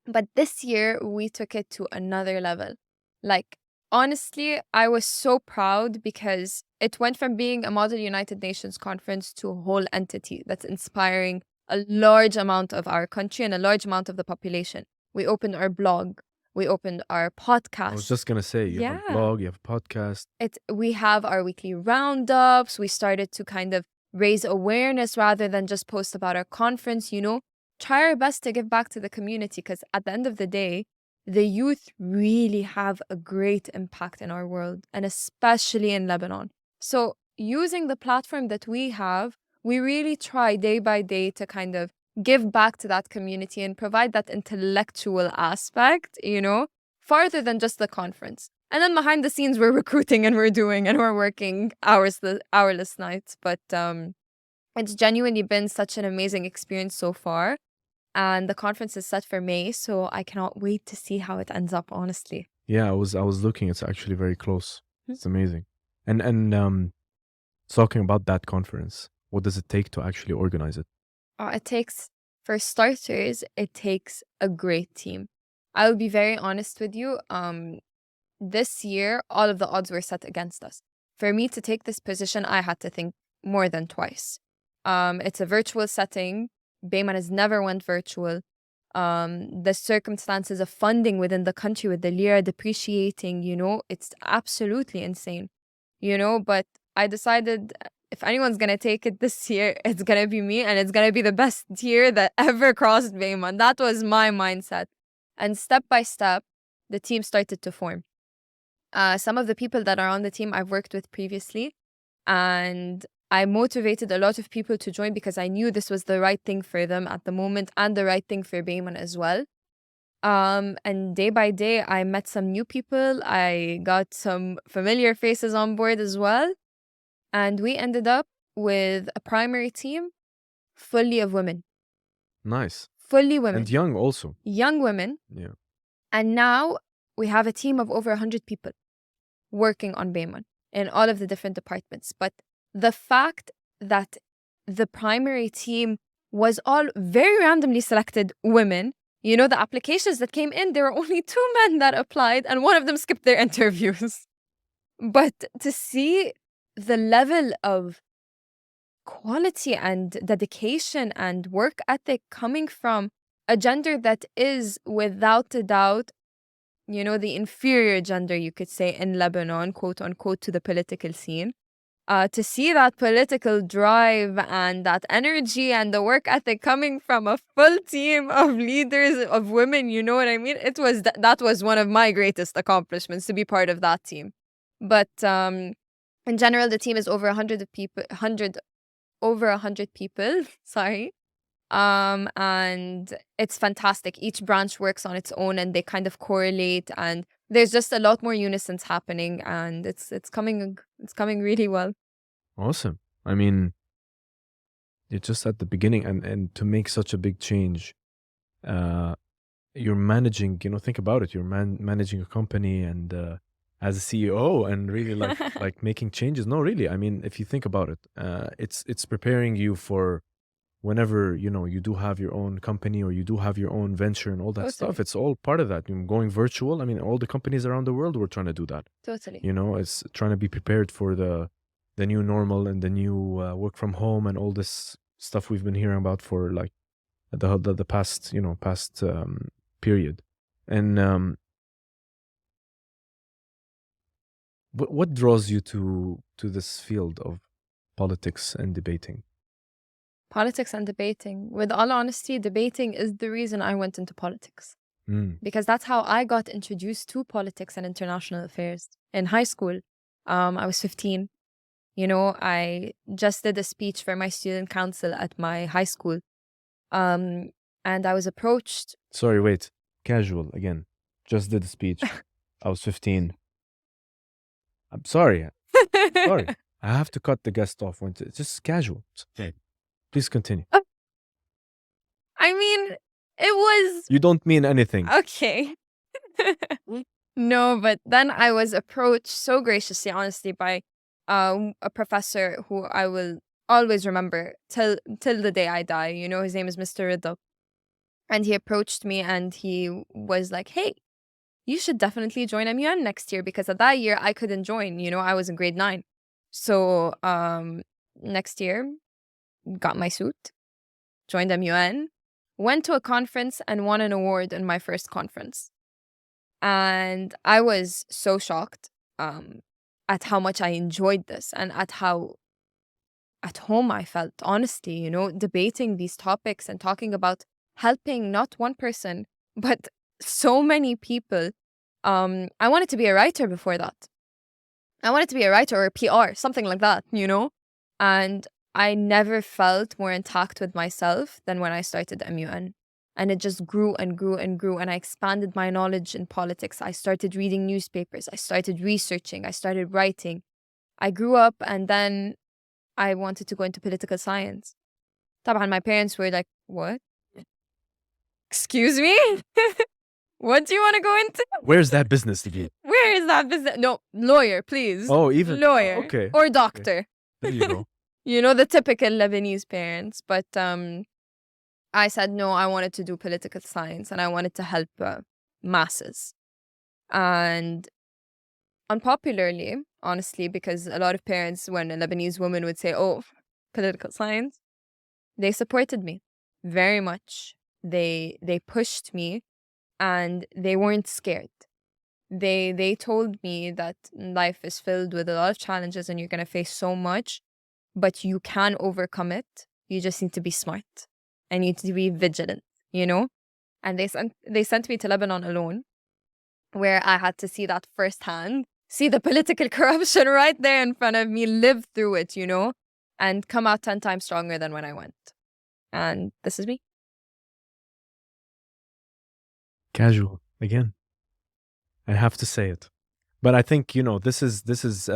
But this year, we took it to another level. Like, honestly, I was so proud because it went from being a Model United Nations conference to a whole entity that's inspiring a large amount of our country and a large amount of the population. We opened our blog. We opened our podcast. I was just going to say, you have a blog, you have a podcast. We have our weekly roundups. We started to kind of raise awareness rather than just post about our conference, Try our best to give back to the community, because at the end of the day, the youth really have a great impact in our world, and especially in Lebanon. So using the platform that we have, we really try day by day to kind of give back to that community and provide that intellectual aspect, farther than just the conference. And then behind the scenes, we're recruiting and we're working hourless nights. But it's genuinely been such an amazing experience so far. And the conference is set for May, so I cannot wait to see how it ends up, honestly. Yeah, I was looking. It's actually very close. It's amazing. And talking about that conference, what does it take to actually organize it? For starters, it takes a great team. I will be very honest with you. This year, all of the odds were set against us. For me to take this position, I had to think more than twice. It's a virtual setting. Beymun has never went virtual. The circumstances of funding within the country with the lira depreciating, it's absolutely insane, but I decided if anyone's going to take it this year, it's going to be me, and it's going to be the best year that ever crossed Beymun. That was my mindset. And step by step, the team started to form. Some of the people that are on the team I've worked with previously, and I motivated a lot of people to join because I knew this was the right thing for them at the moment and the right thing for Beymun as well. And day by day, I met some new people. I got some familiar faces on board as well. And we ended up with a primary team fully of women. Nice. Fully women. And young also. Young women. Yeah. And now we have a team of over 100 people working on Beymun in all of the different departments. But the fact that the primary team was all very randomly selected women, the applications that came in, there were only 2 men that applied and one of them skipped their interviews. But to see the level of quality and dedication and work ethic coming from a gender that is without a doubt, the inferior gender, you could say, in Lebanon, quote unquote, to the political scene. To see that political drive and that energy and the work ethic coming from a full team of leaders, of women, you know what I mean? That was one of my greatest accomplishments, to be part of that team. But in general, the team is over 100 people, over 100 people, sorry. And it's fantastic. Each branch works on its own and they kind of correlate, and there's just a lot more unisons happening, and it's coming really well. Awesome. I mean, you're just at the beginning, and to make such a big change, you're managing, think about it, you're managing a company and as a CEO and really like making changes. No, really. I mean, if you think about it, it's preparing you for whenever, you do have your own company or you do have your own venture and all that stuff. It's all part of that. You're going virtual. I mean, all the companies around the world were trying to do that. Totally. It's trying to be prepared for the new normal and the new work from home and all this stuff we've been hearing about for like the past period. And what draws you to this field of politics and debating? Politics and debating. With all honesty, debating is the reason I went into politics. Because that's how I got introduced to politics and international affairs. In high school, I was 15. I just did a speech for my student council at my high school. And I was approached. Sorry, wait. Casual again. Just did a speech. I was 15. I'm sorry. Sorry. I have to cut the guest off. It's just casual. Okay. Please continue. I mean, it was... You don't mean anything. Okay. No, but then I was approached so graciously, honestly, by a professor who I will always remember till the day I die. His name is Mr. Ridha. And he approached me and he was like, hey, you should definitely join MUN next year, because at that year I couldn't join. I was in grade 9. So next year, got my suit, joined MUN, went to a conference and won an award in my first conference. And I was so shocked at how much I enjoyed this and at how at home I felt, honestly, debating these topics and talking about helping not one person, but so many people. I wanted to be a writer before that. I wanted to be a writer or a PR, something like that, And I never felt more intact with myself than when I started MUN. And it just grew and grew and grew. And I expanded my knowledge in politics. I started reading newspapers. I started researching. I started writing. I grew up and then I wanted to go into political science. طبعا my parents were like, what? Excuse me? What do you want to go into? Where's that business degree? Where is that business? No, lawyer, please. Oh, even lawyer. okay. Or doctor. There you go. The typical Lebanese parents. But I said no, I wanted to do political science and I wanted to help masses. And unpopularly, honestly, because a lot of parents, when a Lebanese woman would say, oh, political science, they supported me very much. They pushed me and they weren't scared. They told me that life is filled with a lot of challenges and you're going to face so much, but you can overcome it. You just need to be smart and you need to be vigilant, And they sent me to Lebanon alone, where I had to see that firsthand, see the political corruption right there in front of me, live through it, and come out 10 times stronger than when I went. And this is me. Casual again. I have to say it, but I think this is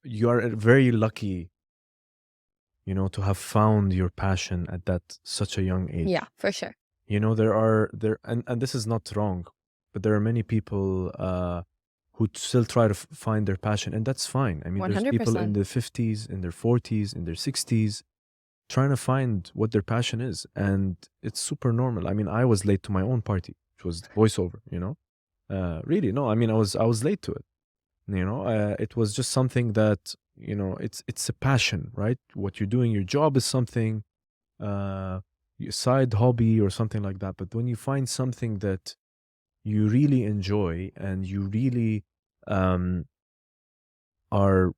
you are very lucky, to have found your passion at such a young age. Yeah, for sure. And this is not wrong, but there are many people who still try to find their passion, and that's fine. I mean, 100%. There's people in their 50s, in their 40s, in their 60s, trying to find what their passion is, and it's super normal. I mean, I was late to my own party, which was voiceover. Really, no. I mean, I was late to it. It was just something that it's a passion, right? What you're doing, your job is something, your side hobby or something like that. But when you find something that you really enjoy and you really are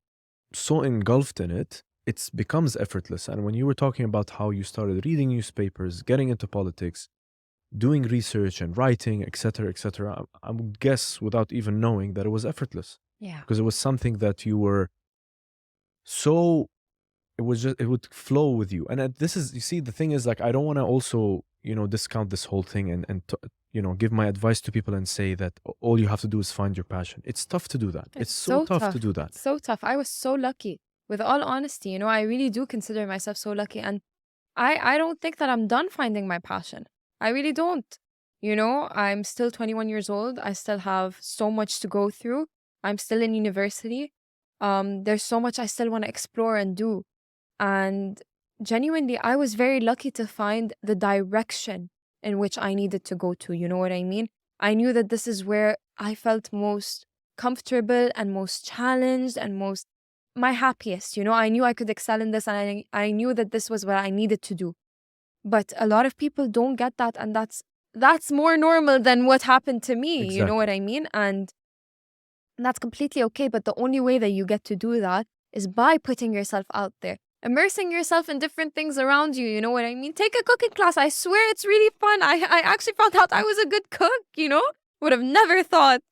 so engulfed in it, it becomes effortless. And when you were talking about how you started reading newspapers, getting into politics, doing research and writing, etc., I would guess without even knowing that it was effortless. Yeah. Because it was something that you were so, it would flow with you. And this is, you see, the thing is, like, I don't want to also, discount this whole thing and give my advice to people and say that all you have to do is find your passion. It's tough to do that. It's so tough to do that. So tough. I was so lucky. With all honesty, I really do consider myself so lucky. And I don't think that I'm done finding my passion. I really don't. I'm still 21 years old. I still have so much to go through. I'm still in university. There's so much I still want to explore and do. And genuinely, I was very lucky to find the direction in which I needed to go to. You know what I mean? I knew that this is where I felt most comfortable and most challenged and my happiest. I knew I could excel in this, and I knew that this was what I needed to do. But a lot of people don't get that, and that's more normal than what happened to me. Exactly. You know what I mean? And that's completely okay. But the only way that you get to do that is by putting yourself out there, immersing yourself in different things around you. You know what I mean? Take a cooking class. I swear it's really fun. I actually found out I was a good cook, would have never thought.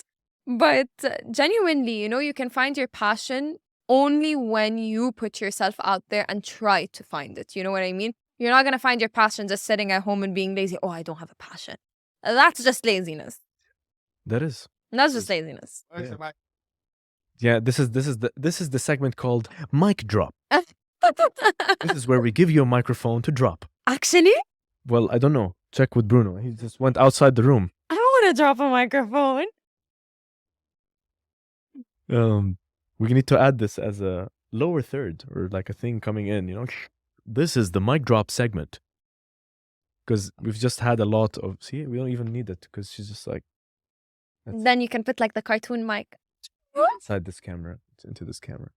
But genuinely, you can find your passion only when you put yourself out there and try to find it. You know what I mean? You're not going to find your passion just sitting at home and being lazy. Oh, I don't have a passion. That's just laziness. That's just laziness. Yeah, this is the segment called Mic Drop. This is where we give you a microphone to drop. Actually? Well, I don't know. Check with Bruno. He just went outside the room. I don't want to drop a microphone. We need to add this as a lower third or like a thing coming in, This is the mic drop segment. Because we've just had a lot of... See, we don't even need it because she's just like... Then you can put like the cartoon mic. Inside this camera. Into this camera.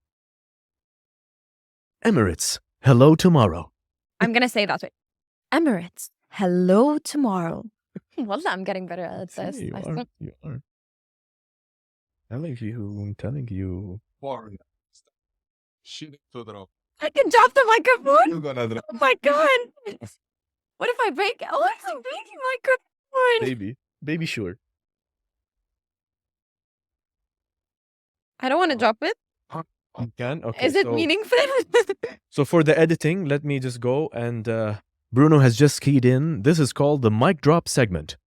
Emirates, hello tomorrow. I'm going to say that way. Emirates, hello tomorrow. Wallah, I'm getting better at this. You are. I'm telling you. I can drop the microphone? You're gonna drop. Oh my God. What if I break it? What if I break the microphone? Baby, sure. I don't want to drop it. You can? Okay. Is it meaningful? So for the editing, let me just go and Bruno has just keyed in. This is called the mic drop segment.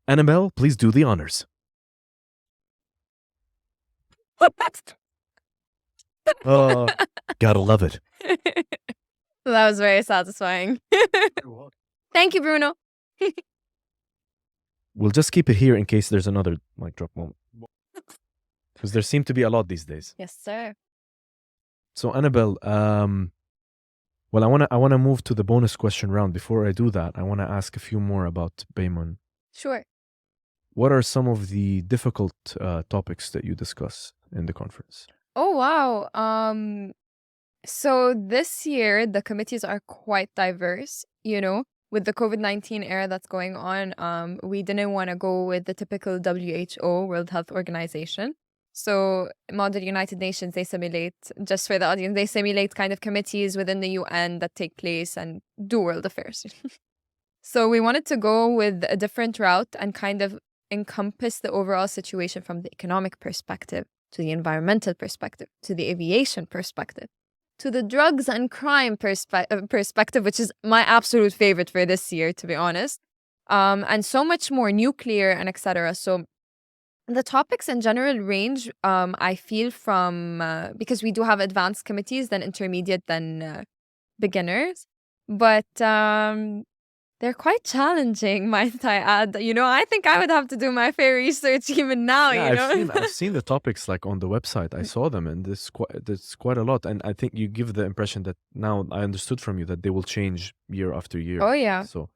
Annabelle, please do the honors. Oh, gotta love it. That was very satisfying. Thank you, Bruno. We'll just keep it here in case there's another mic drop moment. Because there seem to be a lot these days. Yes, sir. So Annabelle, well, I wanna move to the bonus question round. Before I do that, I wanna ask a few more about Beymun. Sure. What are some of the difficult topics that you discuss in the conference? Oh, wow. So this year, the committees are quite diverse, with the COVID-19 era that's going on. We didn't want to go with the typical WHO, World Health Organization. So Model United Nations, they simulate, just for the audience, they simulate kind of committees within the UN that take place and do world affairs. So we wanted to go with a different route and kind of encompass the overall situation from the economic perspective, to the environmental perspective, to the aviation perspective, to the drugs and crime perspective, which is my absolute favorite for this year, to be honest. And so much more, nuclear and etc. So the topics in general range, I feel, from, because we do have advanced committees, then intermediate, then beginners. But they're quite challenging, might I add. I think I would have to do my fair research even now, Yeah, I've seen the topics like on the website. I saw them and there's quite a lot. And I think you give the impression that now I understood from you that they will change year after year. Oh, yeah. So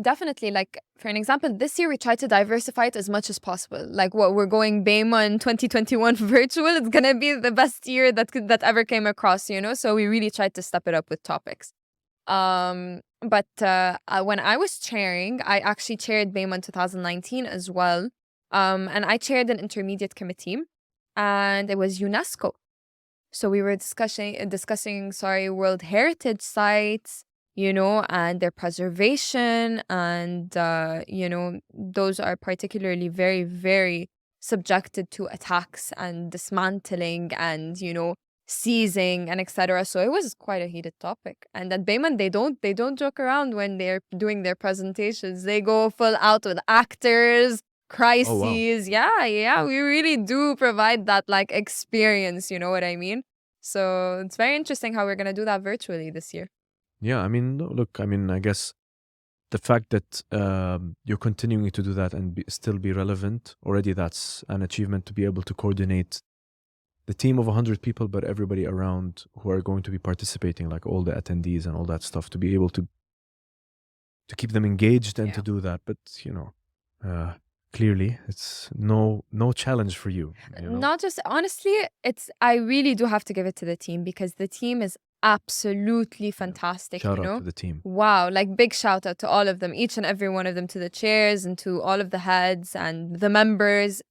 Definitely. Like, for an example, this year we tried to diversify it as much as possible. Like, we're going Beymun 2021 virtual. It's going to be the best year that ever came across, So we really tried to step it up with topics. But when I was chairing, I actually chaired Beymun 2019 as well. And I chaired an intermediate committee, and it was UNESCO. So we were discussing World Heritage sites, and their preservation, and those are particularly very, very subjected to attacks and dismantling and seizing and etc. So it was quite a heated topic. And at Beymun, they don't joke around when they're doing their presentations. They go full out with actors, crises. Oh, wow. Yeah, we really do provide that like experience, you know what I mean? So it's very interesting how we're gonna do that virtually this year. Yeah, I mean, look, I guess the fact that you're continuing to do that and still be relevant, already that's an achievement, to be able to coordinate the team of 100 people, but everybody around who are going to be participating, like all the attendees and all that stuff, to be able to keep them engaged and to do that. But, clearly it's no challenge for you. Not just, honestly, I really do have to give it to the team, because the team is absolutely fantastic. Shout out to the team. Wow, like big shout out to all of them, each and every one of them, to the chairs and to all of the heads and the members.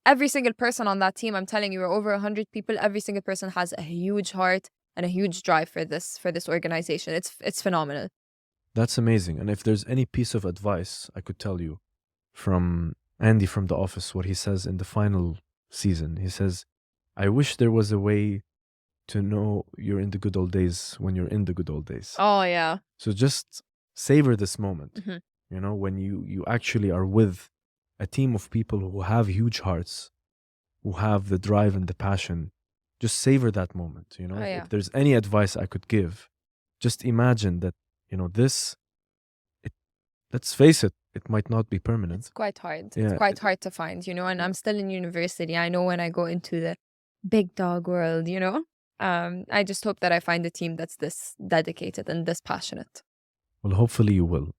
Every single person on that team, I'm telling you, we're over 100 people. Every single person has a huge heart and a huge drive for this organization. It's phenomenal. That's amazing. And if there's any piece of advice I could tell you from Andy from The Office, what he says in the final season, he says, I wish there was a way to know you're in the good old days when you're in the good old days. Oh, yeah. So just savor this moment, Mm-hmm. when you actually are with a team of people who have huge hearts, who have the drive and the passion. Just savor that moment, Oh, yeah. If there's any advice I could give, just imagine that, let's face it, it might not be permanent. It's quite hard. Yeah. It's quite hard to find, and I'm still in university. I know when I go into the big dog world, I just hope that I find a team that's this dedicated and this passionate. Well, hopefully you will.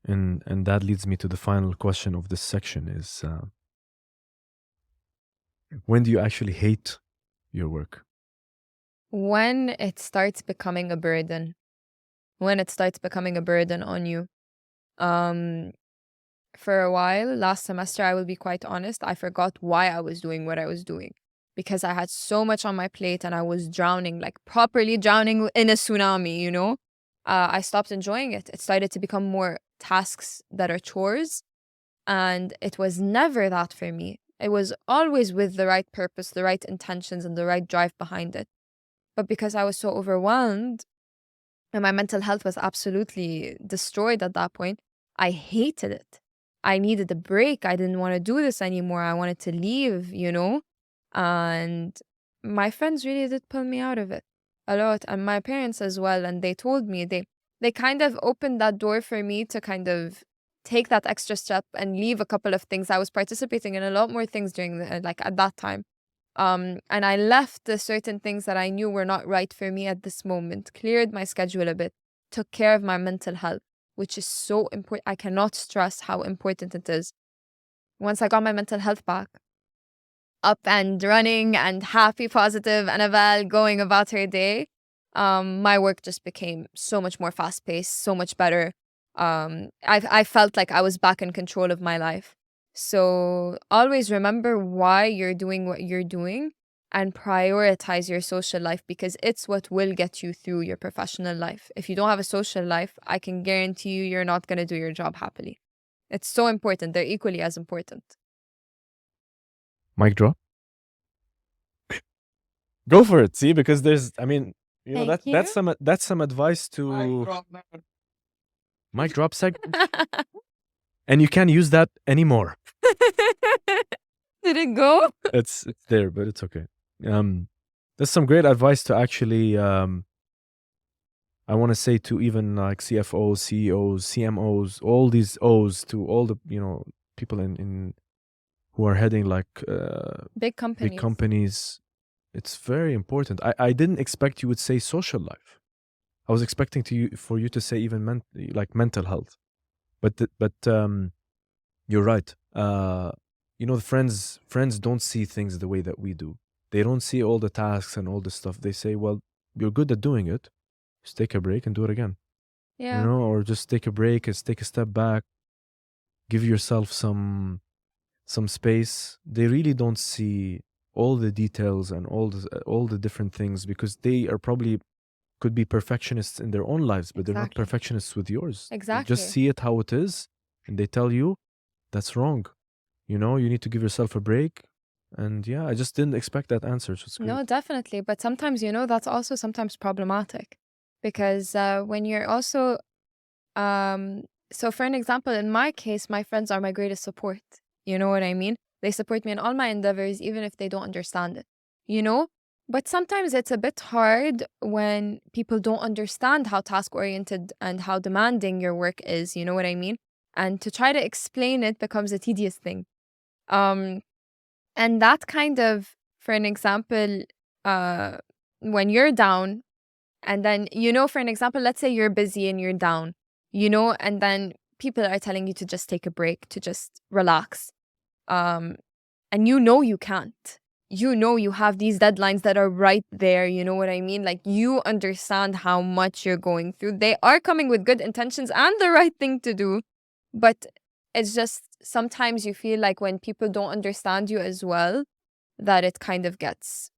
And that leads me to the final question of this section is, when do you actually hate your work? When it starts becoming a burden. When it starts becoming a burden on you. For a while, last semester, I will be quite honest, I forgot why I was doing what I was doing. Because I had so much on my plate and I was drowning, like properly drowning in a tsunami, I stopped enjoying it. It started to become more tasks that are chores. And it was never that for me. It was always with the right purpose, the right intentions, and the right drive behind it. But because I was so overwhelmed and my mental health was absolutely destroyed at that point, I hated it. I needed a break. I didn't want to do this anymore. I wanted to leave, And my friends really did pull me out of it a lot, and my parents as well. And they told me, they kind of opened that door for me to kind of take that extra step and leave a couple of things. I was participating in a lot more things during at that time. And I left the certain things that I knew were not right for me at this moment, cleared my schedule a bit, took care of my mental health, which is so important. I cannot stress how important it is. Once I got my mental health back, up and running and happy, positive, Annabelle going about her day, my work just became so much more fast paced, so much better. I felt like I was back in control of my life. So always remember why you're doing what you're doing and prioritize your social life, because it's what will get you through your professional life. If you don't have a social life, I can guarantee you you're not going to do your job happily. It's so important. They're equally as important. Mic drop. Go for it. See, because there's, Thank you. that's some advice to mic drop segment, and you can't use that anymore. Did it go? It's there, but it's okay. There's some great advice to actually. I want to say to even like CFOs, CEOs, CMOs, all these O's, to all the people in who are heading Big companies. big companies. It's very important. I didn't expect you would say social life. I was expecting for you to say even mental health, but you're right. The friends don't see things the way that we do. They don't see all the tasks and all the stuff. They say, well, you're good at doing it. Just take a break and do it again. Yeah. Or just take a break and take a step back. Give yourself some space. They really don't see all the details and all the different things, because they are probably could be perfectionists in their own lives, but they're not Exactly. perfectionists with yours. Exactly. They just see it how it is, and they tell you that's wrong. You need to give yourself a break. And yeah, I just didn't expect that answer. So it's great. No, definitely. But sometimes, that's also sometimes problematic, because when you're also, so for an example, in my case, my friends are my greatest support. You know what I mean? They support me in all my endeavors, even if they don't understand it, But sometimes it's a bit hard when people don't understand how task-oriented and how demanding your work is, you know what I mean? And to try to explain it becomes a tedious thing. And that kind of, for an example, when you're down, and then, for an example, let's say you're busy and you're down, and then people are telling you to just take a break, to just relax. And you can't. You have these deadlines that are right there, you know what I mean? Like, you understand how much you're going through. They are coming with good intentions and the right thing to do. But it's just sometimes you feel like when people don't understand you as well, that it kind of gets,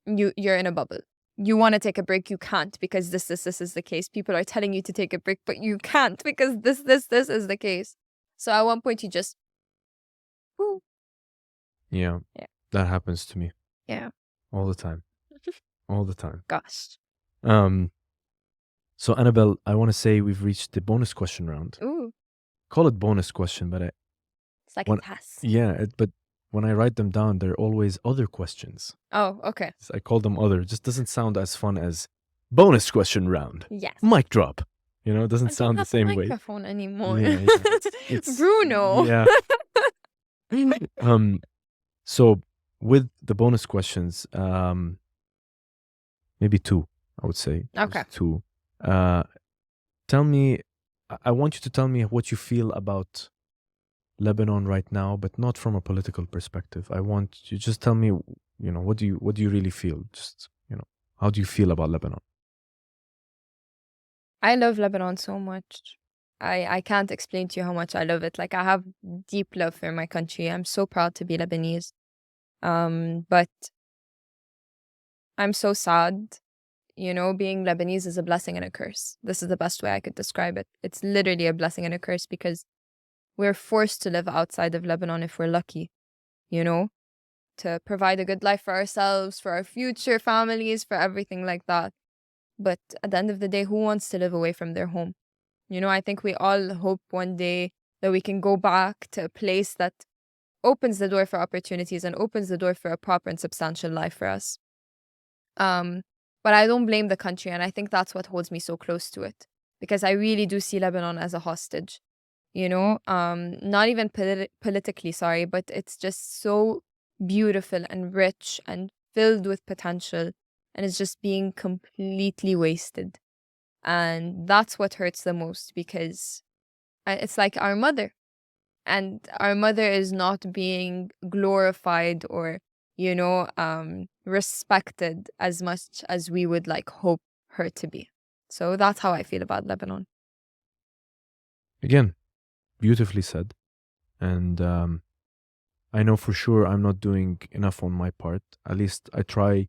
you're in a bubble. You want to take a break, you can't, because this is the case. People are telling you to take a break, but you can't because this is the case. So at one point you just, whoo. Yeah. That happens to me. Yeah. All the time. All the time. Gosh. So Annabelle, I want to say we've reached the bonus question round. Ooh. Call it bonus question, but it's like a task. Yeah, but when I write them down, they're always other questions. Oh, okay. So I call them other. It just doesn't sound as fun as bonus question round. Yes. Mic drop. It doesn't sound the same way. I don't have a microphone anymore. Yeah, it's Bruno. Yeah. So with the bonus questions, maybe two, I would say. Okay. Two. Tell me, I want you to tell me what you feel about Lebanon right now, but not from a political perspective. I want you just tell me, what do you really feel? Just, how do you feel about Lebanon? I love Lebanon so much. I can't explain to you how much I love it. Like, I have deep love for my country. I'm so proud to be Lebanese. But I'm so sad. Being Lebanese is a blessing and a curse. This is the best way I could describe it. It's literally a blessing and a curse, because we're forced to live outside of Lebanon if we're lucky. you know, to provide a good life for ourselves, for our future families, for everything like that. But at the end of the day, who wants to live away from their home? You know, I think we all hope one day that we can go back to a place that opens the door for opportunities and opens the door for a proper and substantial life for us. But I don't blame the country, and I think that's what holds me so close to it, because I really do see Lebanon as a hostage. You know, not even politically, sorry, but it's just so beautiful and rich and filled with potential, and it's just being completely wasted. And that's what hurts the most, because it's like our mother, and our mother is not being glorified or, you know, respected as much as we would like hope her to be. So that's how I feel about Lebanon. Again, beautifully said. And I know for sure I'm not doing enough on my part. At least I try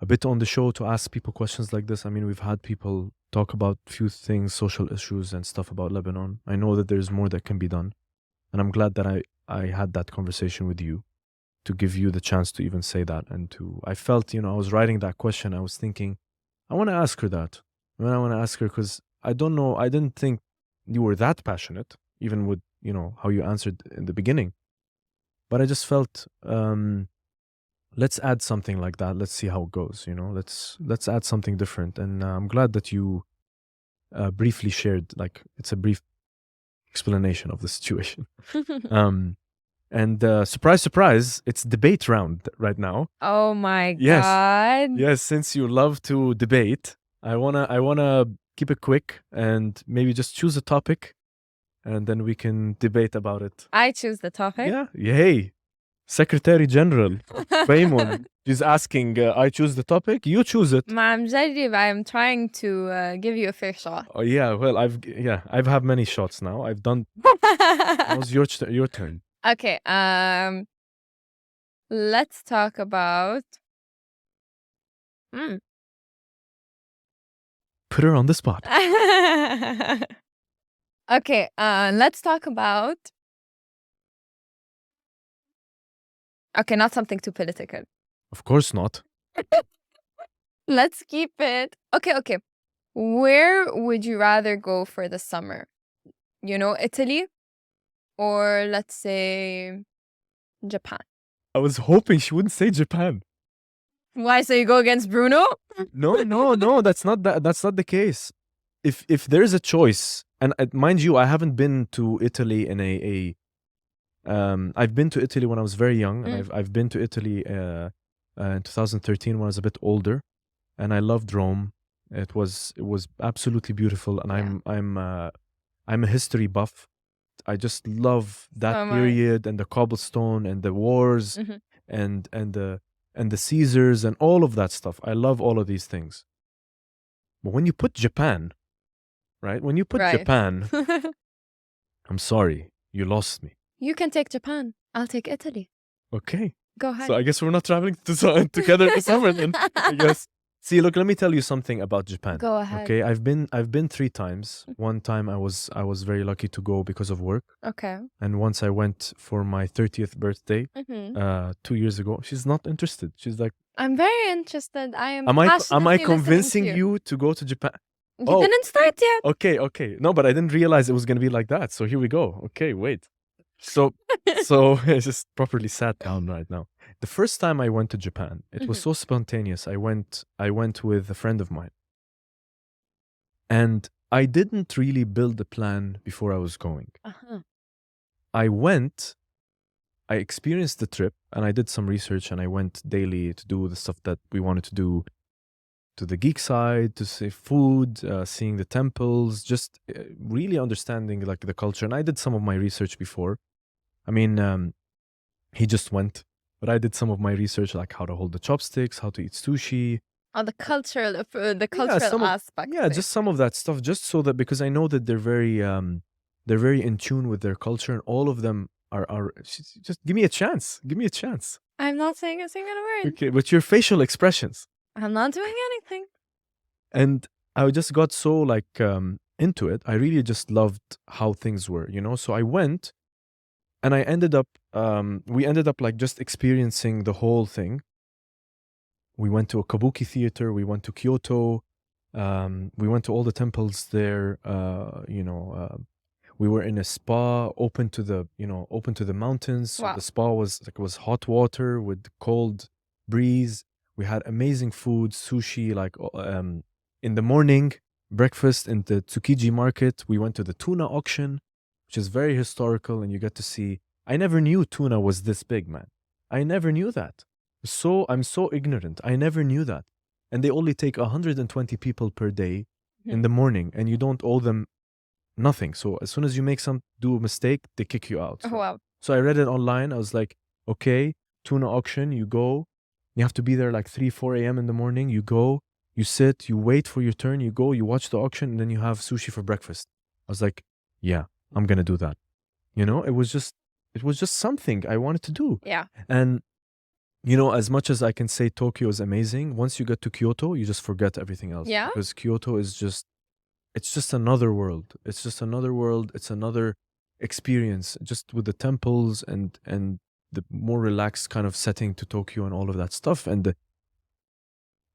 a bit on the show to ask people questions like this. I mean, we've had people talk about few things, social issues and stuff about Lebanon. I know that there's more that can be done. And I'm glad that I had that conversation with you to give you the chance to even say that. And I felt, you know, I was writing that question. I was thinking, I want to ask her that. I want to ask her because I don't know, I didn't think you were that passionate, even with, you know, how you answered in the beginning. But I just felt, let's add something like that. Let's see how it goes, you know, let's add something different. And I'm glad that you briefly shared, like, it's a brief explanation of the situation. And surprise, surprise, it's debate round right now. Oh my Yes. God. Yes, since you love to debate, I wanna keep it quick and maybe just choose a topic, and then we can debate about it. I choose the topic. Yeah, hey, Secretary General Beymun is asking. I choose the topic. You choose it. Ma مجرب, I'm trying to give you a fair shot. Oh yeah, well I've had many shots now. I've done. That was your turn. Okay, let's talk about Put her on the spot. Okay, let's talk about not something too political. Of course not. Let's keep it. Okay. Where would you rather go for the summer? You know, Italy, or let's say Japan. I was hoping she wouldn't say Japan. Why? So you go against Bruno? No, that's not the case. If there's a choice, and mind you, I haven't been to Italy in I've been to Italy when I was very young, and I've been to Italy in 2013 when I was a bit older, and I loved Rome. It was absolutely beautiful, and Yeah. I'm a history buff. I just love that So am I. period and the cobblestone and the wars Mhm. and the Caesars and all of that stuff. I love all of these things. But when you put Japan, right? When you put Right. Japan, I'm sorry, you lost me. You can take Japan. I'll take Italy. Okay. Go ahead. So I guess we're not traveling together this summer then, I guess. See, look, let me tell you something about Japan. Go ahead. Okay, I've been 3 times. One time I was very lucky to go because of work, Okay. and once I went for my 30th birthday 2 years ago. She's not interested. She's like, I'm very interested. I am am I passionately listening convincing to you to go to Japan? You Oh. didn't start yet. Okay. No, but I didn't realize it was going to be like that. So here we go. Okay, wait. So I just properly sat down right now. The first time I went to Japan, it was so spontaneous. I went with a friend of mine. And I didn't really build a plan before I was going. I went, I experienced the trip, and I did some research, and I went daily to do the stuff that we wanted to do, to the geek side, to see food, seeing the temples, just really understanding like the culture. And I did some of my research before. I mean, he just went, but I did some of my research, like how to hold the chopsticks, how to eat sushi. On the cultural some of- aspect. Yeah, just some of that stuff, just so that, because I know that they're very in tune with their culture, and all of them are just give me a chance. Give me a chance. I'm not saying a single word. Okay, but your facial expressions. I'm not doing anything. And I just got so like into it. I really just loved how things were, you know? So I went, and I ended up we ended up like just experiencing the whole thing. We went to a kabuki theater. We went to Kyoto. We went to all the temples there. We were in a spa open to the mountains. So Wow. the spa was hot water with cold breeze. We had amazing food, sushi. In the morning, breakfast in the Tsukiji market. We went to the tuna auction, which is very historical, and you get to see. I never knew tuna was this big, man. I never knew that. So I'm so ignorant. I never knew that. And they only take 120 people per day in the morning, and you don't owe them nothing. So as soon as you do a mistake, they kick you out. Oh, wow. So I read it online. I was like, okay, tuna auction, you go. You have to be there like 3, 4 a.m. in the morning. You go, you sit, you wait for your turn, you go, you watch the auction, and then you have sushi for breakfast. I was like, yeah, I'm going to do that. It was just something I wanted to do. Yeah. And as much as I can say Tokyo is amazing, once you get to Kyoto, you just forget everything else. Yeah? Because Kyoto is it's just another world. It's just another world. It's another experience, just with the temples and the more relaxed kind of setting to Tokyo and all of that stuff. And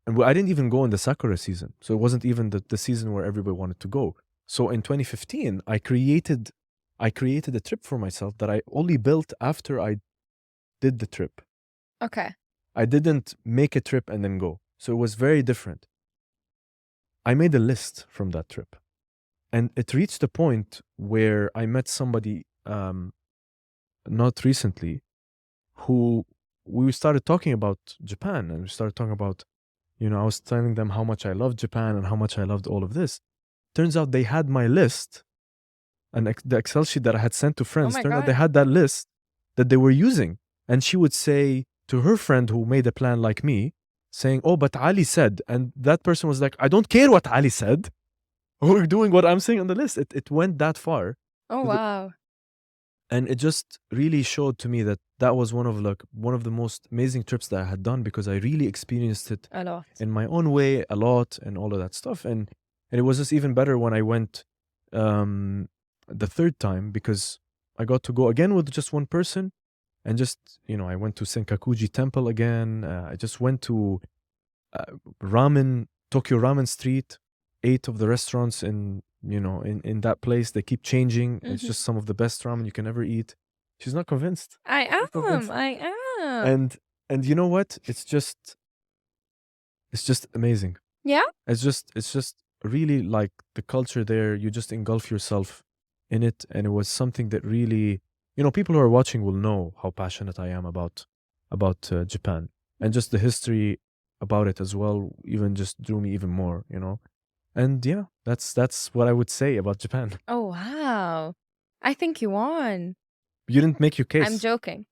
I didn't even go in the Sakura season. So it wasn't even the season where everybody wanted to go. So in 2015, I created a trip for myself that I only built after I did the trip. Okay. I didn't make a trip and then go. So it was very different. I made a list from that trip. And it reached a point where I met somebody not recently who we started talking about Japan, and we started talking about, I was telling them how much I loved Japan and how much I loved all of this. Turns out they had my list, and the Excel sheet that I had sent to friends, my turned out God. they had that list that they were using. And she would say to her friend who made a plan like me, saying, oh, but Ali said, and that person was like, I don't care what Ali said. We're doing what I'm saying on the list. It went that far. Oh, wow. And it just really showed to me that was one of the most amazing trips that I had done, because I really experienced it A lot. in my own way a lot and all of that stuff. And it was just even better when I went the third time, because I got to go again with just one person. And just, I went to Senkakuji Temple again. I just went to Tokyo Ramen Street, 8 of the restaurants in that place. They keep changing. It's just some of the best ramen you can ever eat. She's not convinced. I am. And you know what? It's just amazing. Yeah? It's just really like the culture there. You just engulf yourself in it. And it was something that really, people who are watching will know how passionate I am about Japan, and just the history about it as well, even just drew me even more, And yeah, that's what I would say about Japan. Oh, wow. I think you won. You didn't make your case. I'm joking.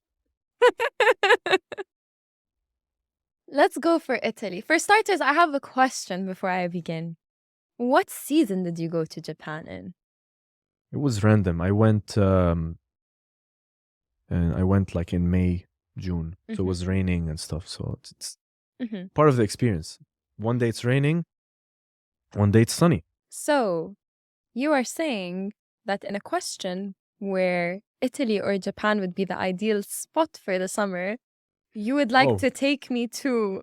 Let's go for Italy. For starters, I have a question before I begin. What season did you go to Japan in? It was random. I went like in May, June. So it was raining and stuff. So it's part of the experience. One day it's raining, one day it's sunny. So you are saying that in a question where Italy or Japan would be the ideal spot for the summer, you would like to take me to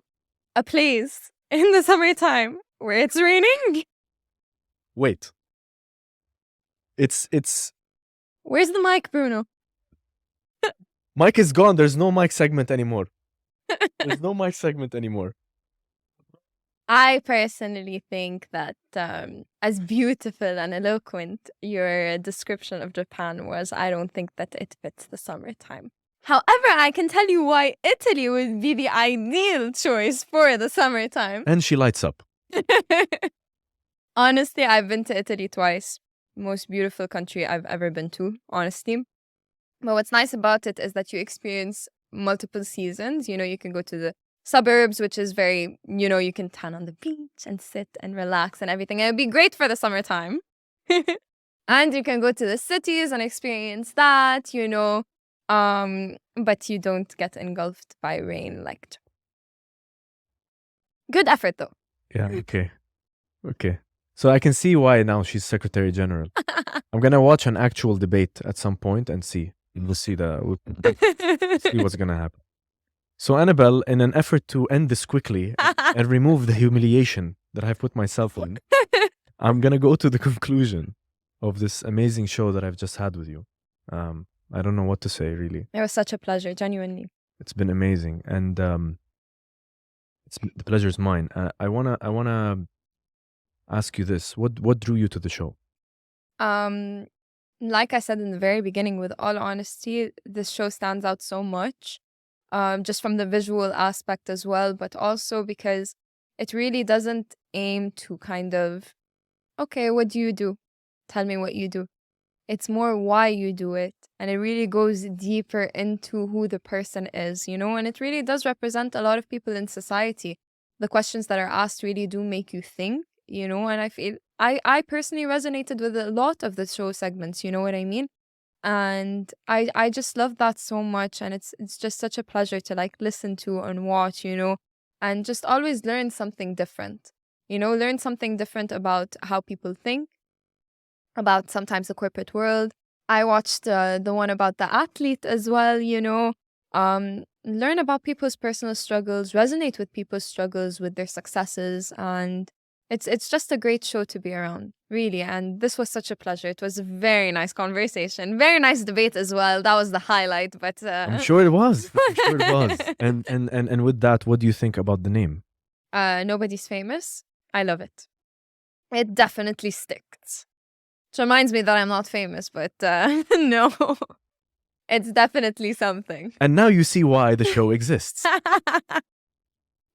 a place in the summertime where it's raining? Wait. It's Where's the mic, Bruno? Mike is gone. There's no mic segment anymore. There's no mic segment anymore. I personally think that as beautiful and eloquent your description of Japan was, I don't think that it fits the summertime. However, I can tell you why Italy would be the ideal choice for the summertime. And she lights up. Honestly, I've been to Italy twice. Most beautiful country I've ever been to, honestly. But what's nice about it is that you experience multiple seasons. You can go to the suburbs, which is very, you can tan on the beach and sit and relax and everything. And it'd be great for the summertime. And you can go to the cities and experience that, but you don't get engulfed by rain like. Good effort, though. Yeah, okay. So I can see why now she's Secretary General. I'm going to watch an actual debate at some point and see. We'll see we'll see what's gonna happen. So, Annabelle, in an effort to end this quickly and remove the humiliation that I've put myself in, I'm gonna go to the conclusion of this amazing show that I've just had with you. I don't know what to say, really. It was such a pleasure, genuinely. It's been amazing, and the pleasure is mine. I wanna ask you this: what drew you to the show? Um, like I said in the very beginning, with all honesty, this show stands out so much. Just from the visual aspect as well, but also because it really doesn't aim to kind of, okay, what do you do? Tell me what you do. It's more why you do it. And it really goes deeper into who the person is, and it really does represent a lot of people in society. The questions that are asked really do make you think, and I feel I personally resonated with a lot of the show segments, you know what I mean? And I just love that so much, and it's just such a pleasure to like listen to and watch, and just always learn something different. Learn something different about how people think, about sometimes the corporate world. I watched the one about the athlete as well, learn about people's personal struggles, resonate with people's struggles, with their successes, and it's just a great show to be around, really. And this was such a pleasure. It was a very nice conversation, very nice debate as well. That was the highlight, but I'm sure it was. I'm sure it was. And with that, what do you think about the name? Nobody's Famous. I love it. It definitely sticks. Which reminds me that I'm not famous, but no, it's definitely something. And now you see why the show exists.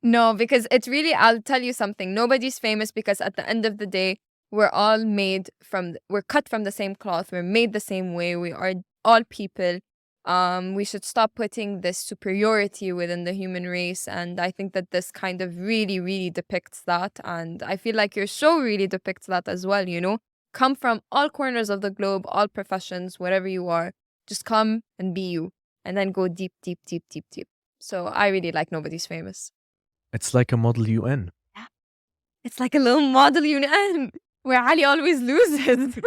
No, because it's really, I'll tell you something. Nobody's famous because at the end of the day, we're all we're cut from the same cloth. We're made the same way. We are all people. We should stop putting this superiority within the human race. And I think that this kind of really, really depicts that. And I feel like your show really depicts that as well, Come from all corners of the globe, all professions, whatever you are. Just come and be you. And then go deep, deep, deep, deep, deep. So I really like Nobody's Famous. It's like a model UN. Yeah. It's like a little model UN where Ali always loses.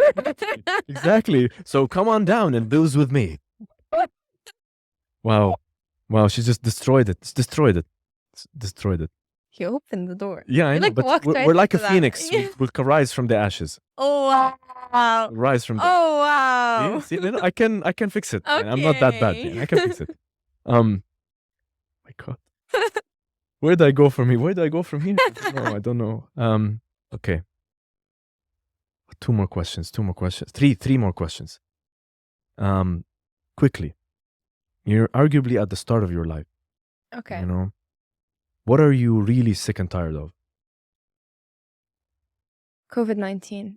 Exactly. So come on down and lose with me. Wow. Wow, she just destroyed it. Destroyed it. He opened the door. Yeah, I You, know, like, but walked right we're like a into that. phoenix. We'll rise from the ashes. Oh, wow. Rise from the Oh, wow. See, no, I can fix it. I'm not that bad. Okay. Man. I can fix it. My God. Where do I go from here? I don't know. Okay. Two more questions. Three more questions. Quickly. You're arguably at the start of your life. Okay. What are you really sick and tired of? COVID-19.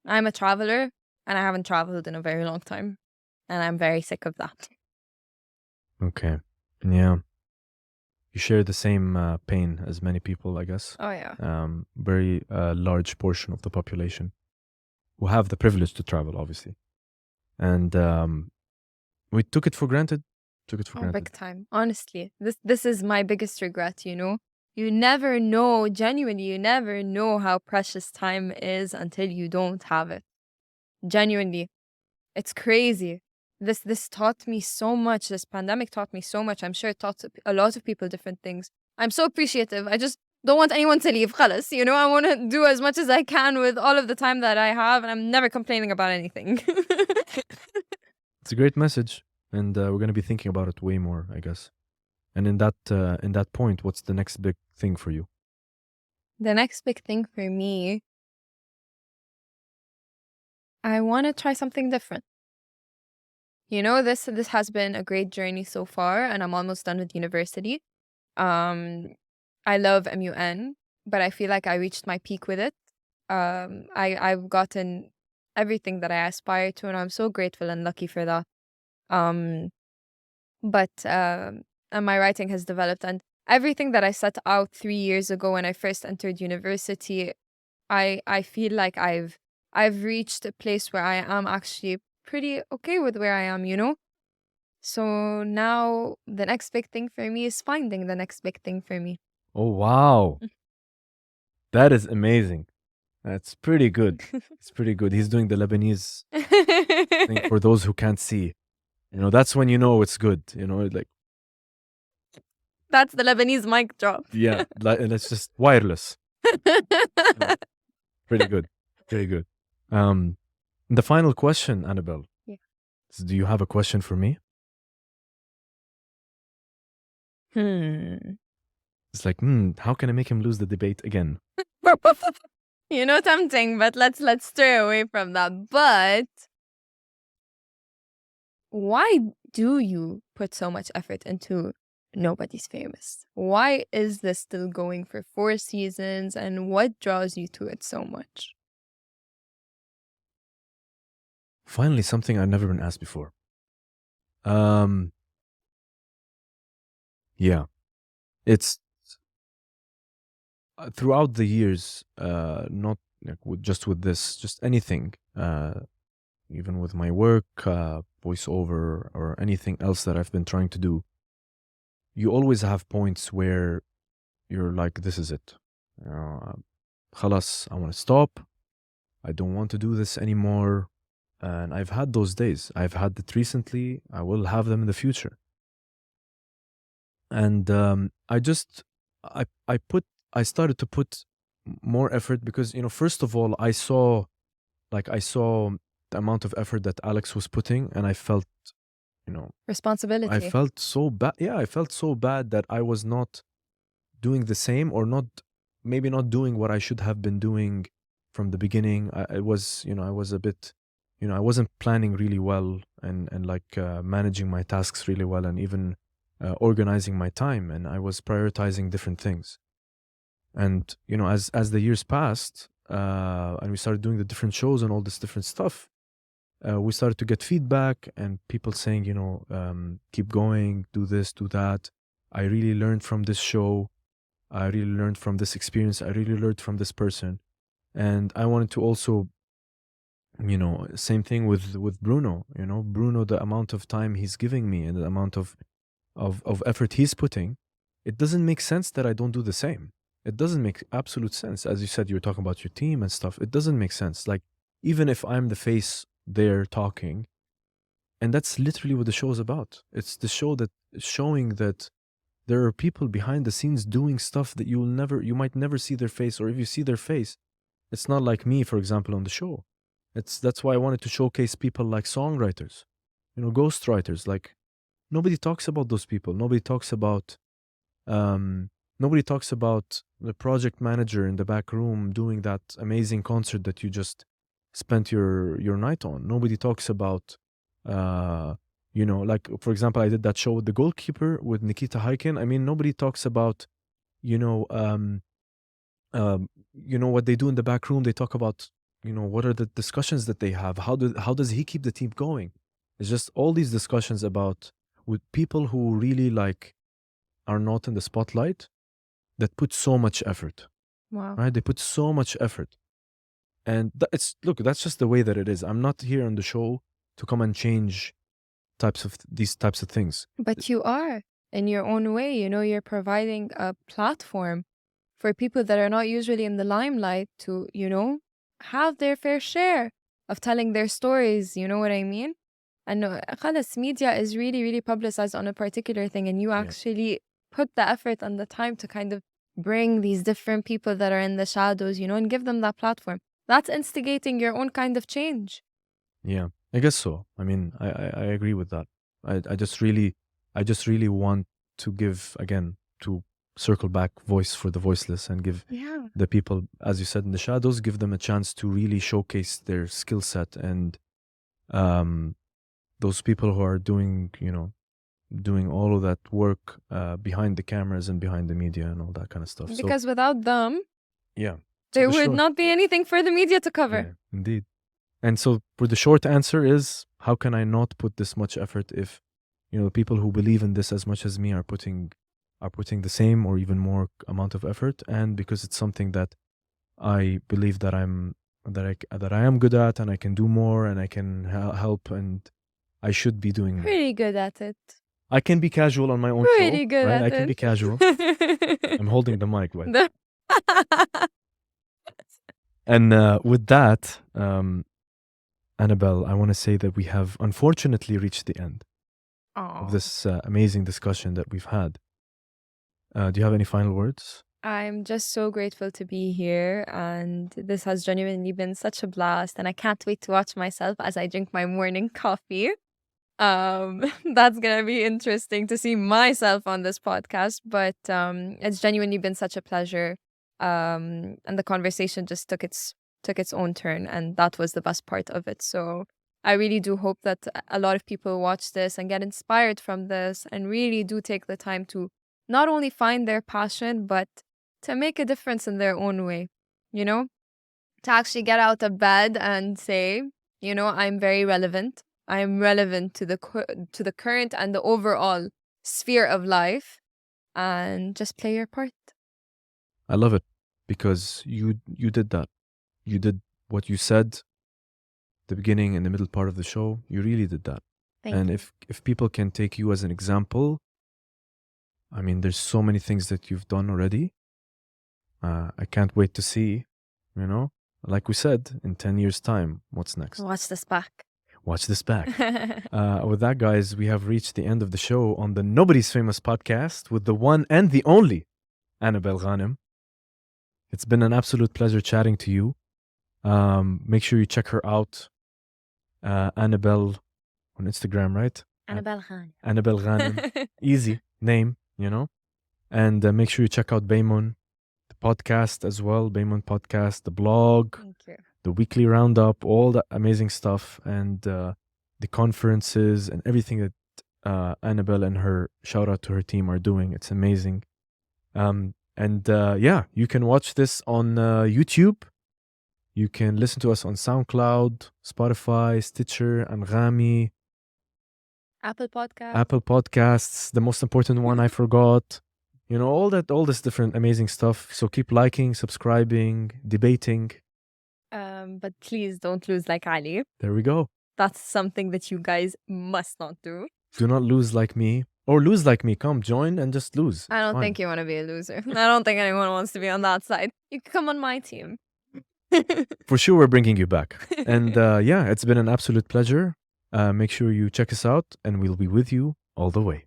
I'm a traveler and I haven't traveled in a very long time. And I'm very sick of that. Okay. Yeah. You share the same pain as many people, I guess. Oh, yeah. Very large portion of the population who have the privilege to travel, obviously. And we took it for granted. Big time. Honestly, this is my biggest regret, You never know, genuinely, you never know how precious time is until you don't have it. Genuinely. It's crazy. This taught me so much. This pandemic taught me so much. I'm sure it taught a lot of people different things. I'm so appreciative. I just don't want anyone to leave. Khalas, I want to do as much as I can with all of the time that I have, and I'm never complaining about anything. It's a great message, and we're going to be thinking about it way more, I guess. And in that point, what's the next big thing for you? The next big thing for me, I want to try something different. This has been a great journey so far, and I'm almost done with university. I love MUN, but I feel like I reached my peak with it. I've gotten everything that I aspire to, and I'm so grateful and lucky for that. And my writing has developed, and everything that I set out 3 years ago when I first entered university, I feel like I've reached a place where I am actually pretty okay with where I am, So now the next big thing for me is finding the next big thing for me. Oh, wow. That is amazing. That's pretty good. It's pretty good. He's doing the Lebanese thing for those who can't see. That's when you know it's good. Like, That's the Lebanese mic drop. yeah, and it's just wireless. Pretty good. Pretty good. The final question, Annabelle. Yeah. Do you have a question for me? It's like, how can I make him lose the debate again? Tempting, but let's stray away from that. But why do you put so much effort into Nobody's Famous? Why is this still going for 4 seasons, and what draws you to it so much? Finally, something I've never been asked before. Yeah, it's throughout the years, not like just with this, just anything, even with my work, voiceover, or anything else that I've been trying to do, you always have points where you're like, this is it. Khalas, I want to stop. I don't want to do this anymore. And I've had those days. I've had it recently. I will have them in the future. And I started to put more effort because, first of all, I saw the amount of effort that Alex was putting, and I felt, Responsibility. I felt so bad. Yeah, I felt so bad that I was not doing the same, or maybe not doing what I should have been doing from the beginning. I was a bit, I wasn't planning really well and managing my tasks really well, and even organizing my time, and I was prioritizing different things. And as the years passed, and we started doing the different shows and all this different stuff, we started to get feedback and people saying, keep going, do this, do that. I really learned from this show. I really learned from this experience. I really learned from this person. And I wanted to also, same thing with Bruno. Bruno, the amount of time he's giving me and the amount of effort he's putting, it doesn't make sense that I don't do the same. It doesn't make absolute sense. As you said, you were talking about your team and stuff. It doesn't make sense. Like, even if I'm the face there talking, and that's literally what the show is about. It's the show that is showing that there are people behind the scenes doing stuff that you might never see their face, or if you see their face, it's not like me, for example, on the show. That's why I wanted to showcase people like songwriters, ghostwriters. Like, nobody talks about those people. Nobody talks about the project manager in the back room doing that amazing concert that you just spent your night on. Nobody talks about, like, for example, I did that show with the goalkeeper with Nikita Hyken. I mean, nobody talks about, what they do in the back room. They talk about, what are the discussions that they have? How does he keep the team going? It's just all these discussions with people who really are not in the spotlight, that put so much effort. Wow. Right? They put so much effort. And that's just the way that it is. I'm not here on the show to come and change these types of things. But you are, in your own way. You're providing a platform for people that are not usually in the limelight to, have their fair share of telling their stories. You know what I mean? And khalas, media is really, really publicized on a particular thing, and you actually put the effort and the time to kind of bring these different people that are in the shadows, and give them that platform. That's instigating your own kind of change. Yeah, I guess so. I mean, I agree with that. I just really want to give, again, to circle back, voice for the voiceless, and give the people, as you said, in the shadows, give them a chance to really showcase their skill set. And those people who are doing all of that work behind the cameras and behind the media and all that kind of stuff. Because without them, there the would not be anything for the media to cover. Yeah, indeed. And so for the short answer is, how can I not put this much effort if, people who believe in this as much as me are putting the same or even more amount of effort? And because it's something that I believe that I am good at, and I can do more, and I can help, and I should be doing more. Pretty good at it. I can be casual on my own show. Pretty good right? at I can be casual. I'm holding the mic, right? And with that, Annabelle, I want to say that we have unfortunately reached the end of Oh, this amazing discussion that we've had. Do you have any final words? I'm just so grateful to be here, and this has genuinely been such a blast. And I can't wait to watch myself as I drink my morning coffee. That's gonna be interesting to see myself on this podcast, but it's genuinely been such a pleasure. And the conversation just took its own turn, and that was the best part of it. So I really do hope that a lot of people watch this and get inspired from this, and really do take the time to not only find their passion, but to make a difference in their own way. You know, to actually get out of bed and say, I'm very relevant. I am relevant to the current and the overall sphere of life, and just play your part. I love it because you did that. You did what you said the beginning and the middle part of the show. You really did that. Thank And you. if people can take you as an example, I mean, there's so many things that you've done already. I can't wait to see, like we said, in 10 years' time, what's next. Watch this back. Watch this back. With that, guys, we have reached the end of the show on the Nobody's Famous podcast with the one and the only Annabelle Ghanem. It's been an absolute pleasure chatting to you. Make sure you check her out. Annabelle on Instagram, right? Annabelle Ghanem. Annabelle Ghanem. Easy name, And make sure you check out Beymun, the podcast as well. Beymun podcast, the blog, Thank you. the weekly roundup, all the amazing stuff, and the conferences and everything that Annabelle and her shout out to her team are doing. It's amazing. You can watch this on YouTube. You can listen to us on SoundCloud, Spotify, Stitcher, Anghami, Apple Podcast. Apple Podcasts, the most important one I forgot. All this different amazing stuff. So keep liking, subscribing, debating. But please don't lose like Ali. There we go. That's something that you guys must not do. Do not lose like me. Or lose like me. Come join and just lose. I don't think you want to be a loser. I don't think anyone wants to be on that side. You can come on my team. For sure, we're bringing you back. And it's been an absolute pleasure. Make sure you check us out, and we'll be with you all the way.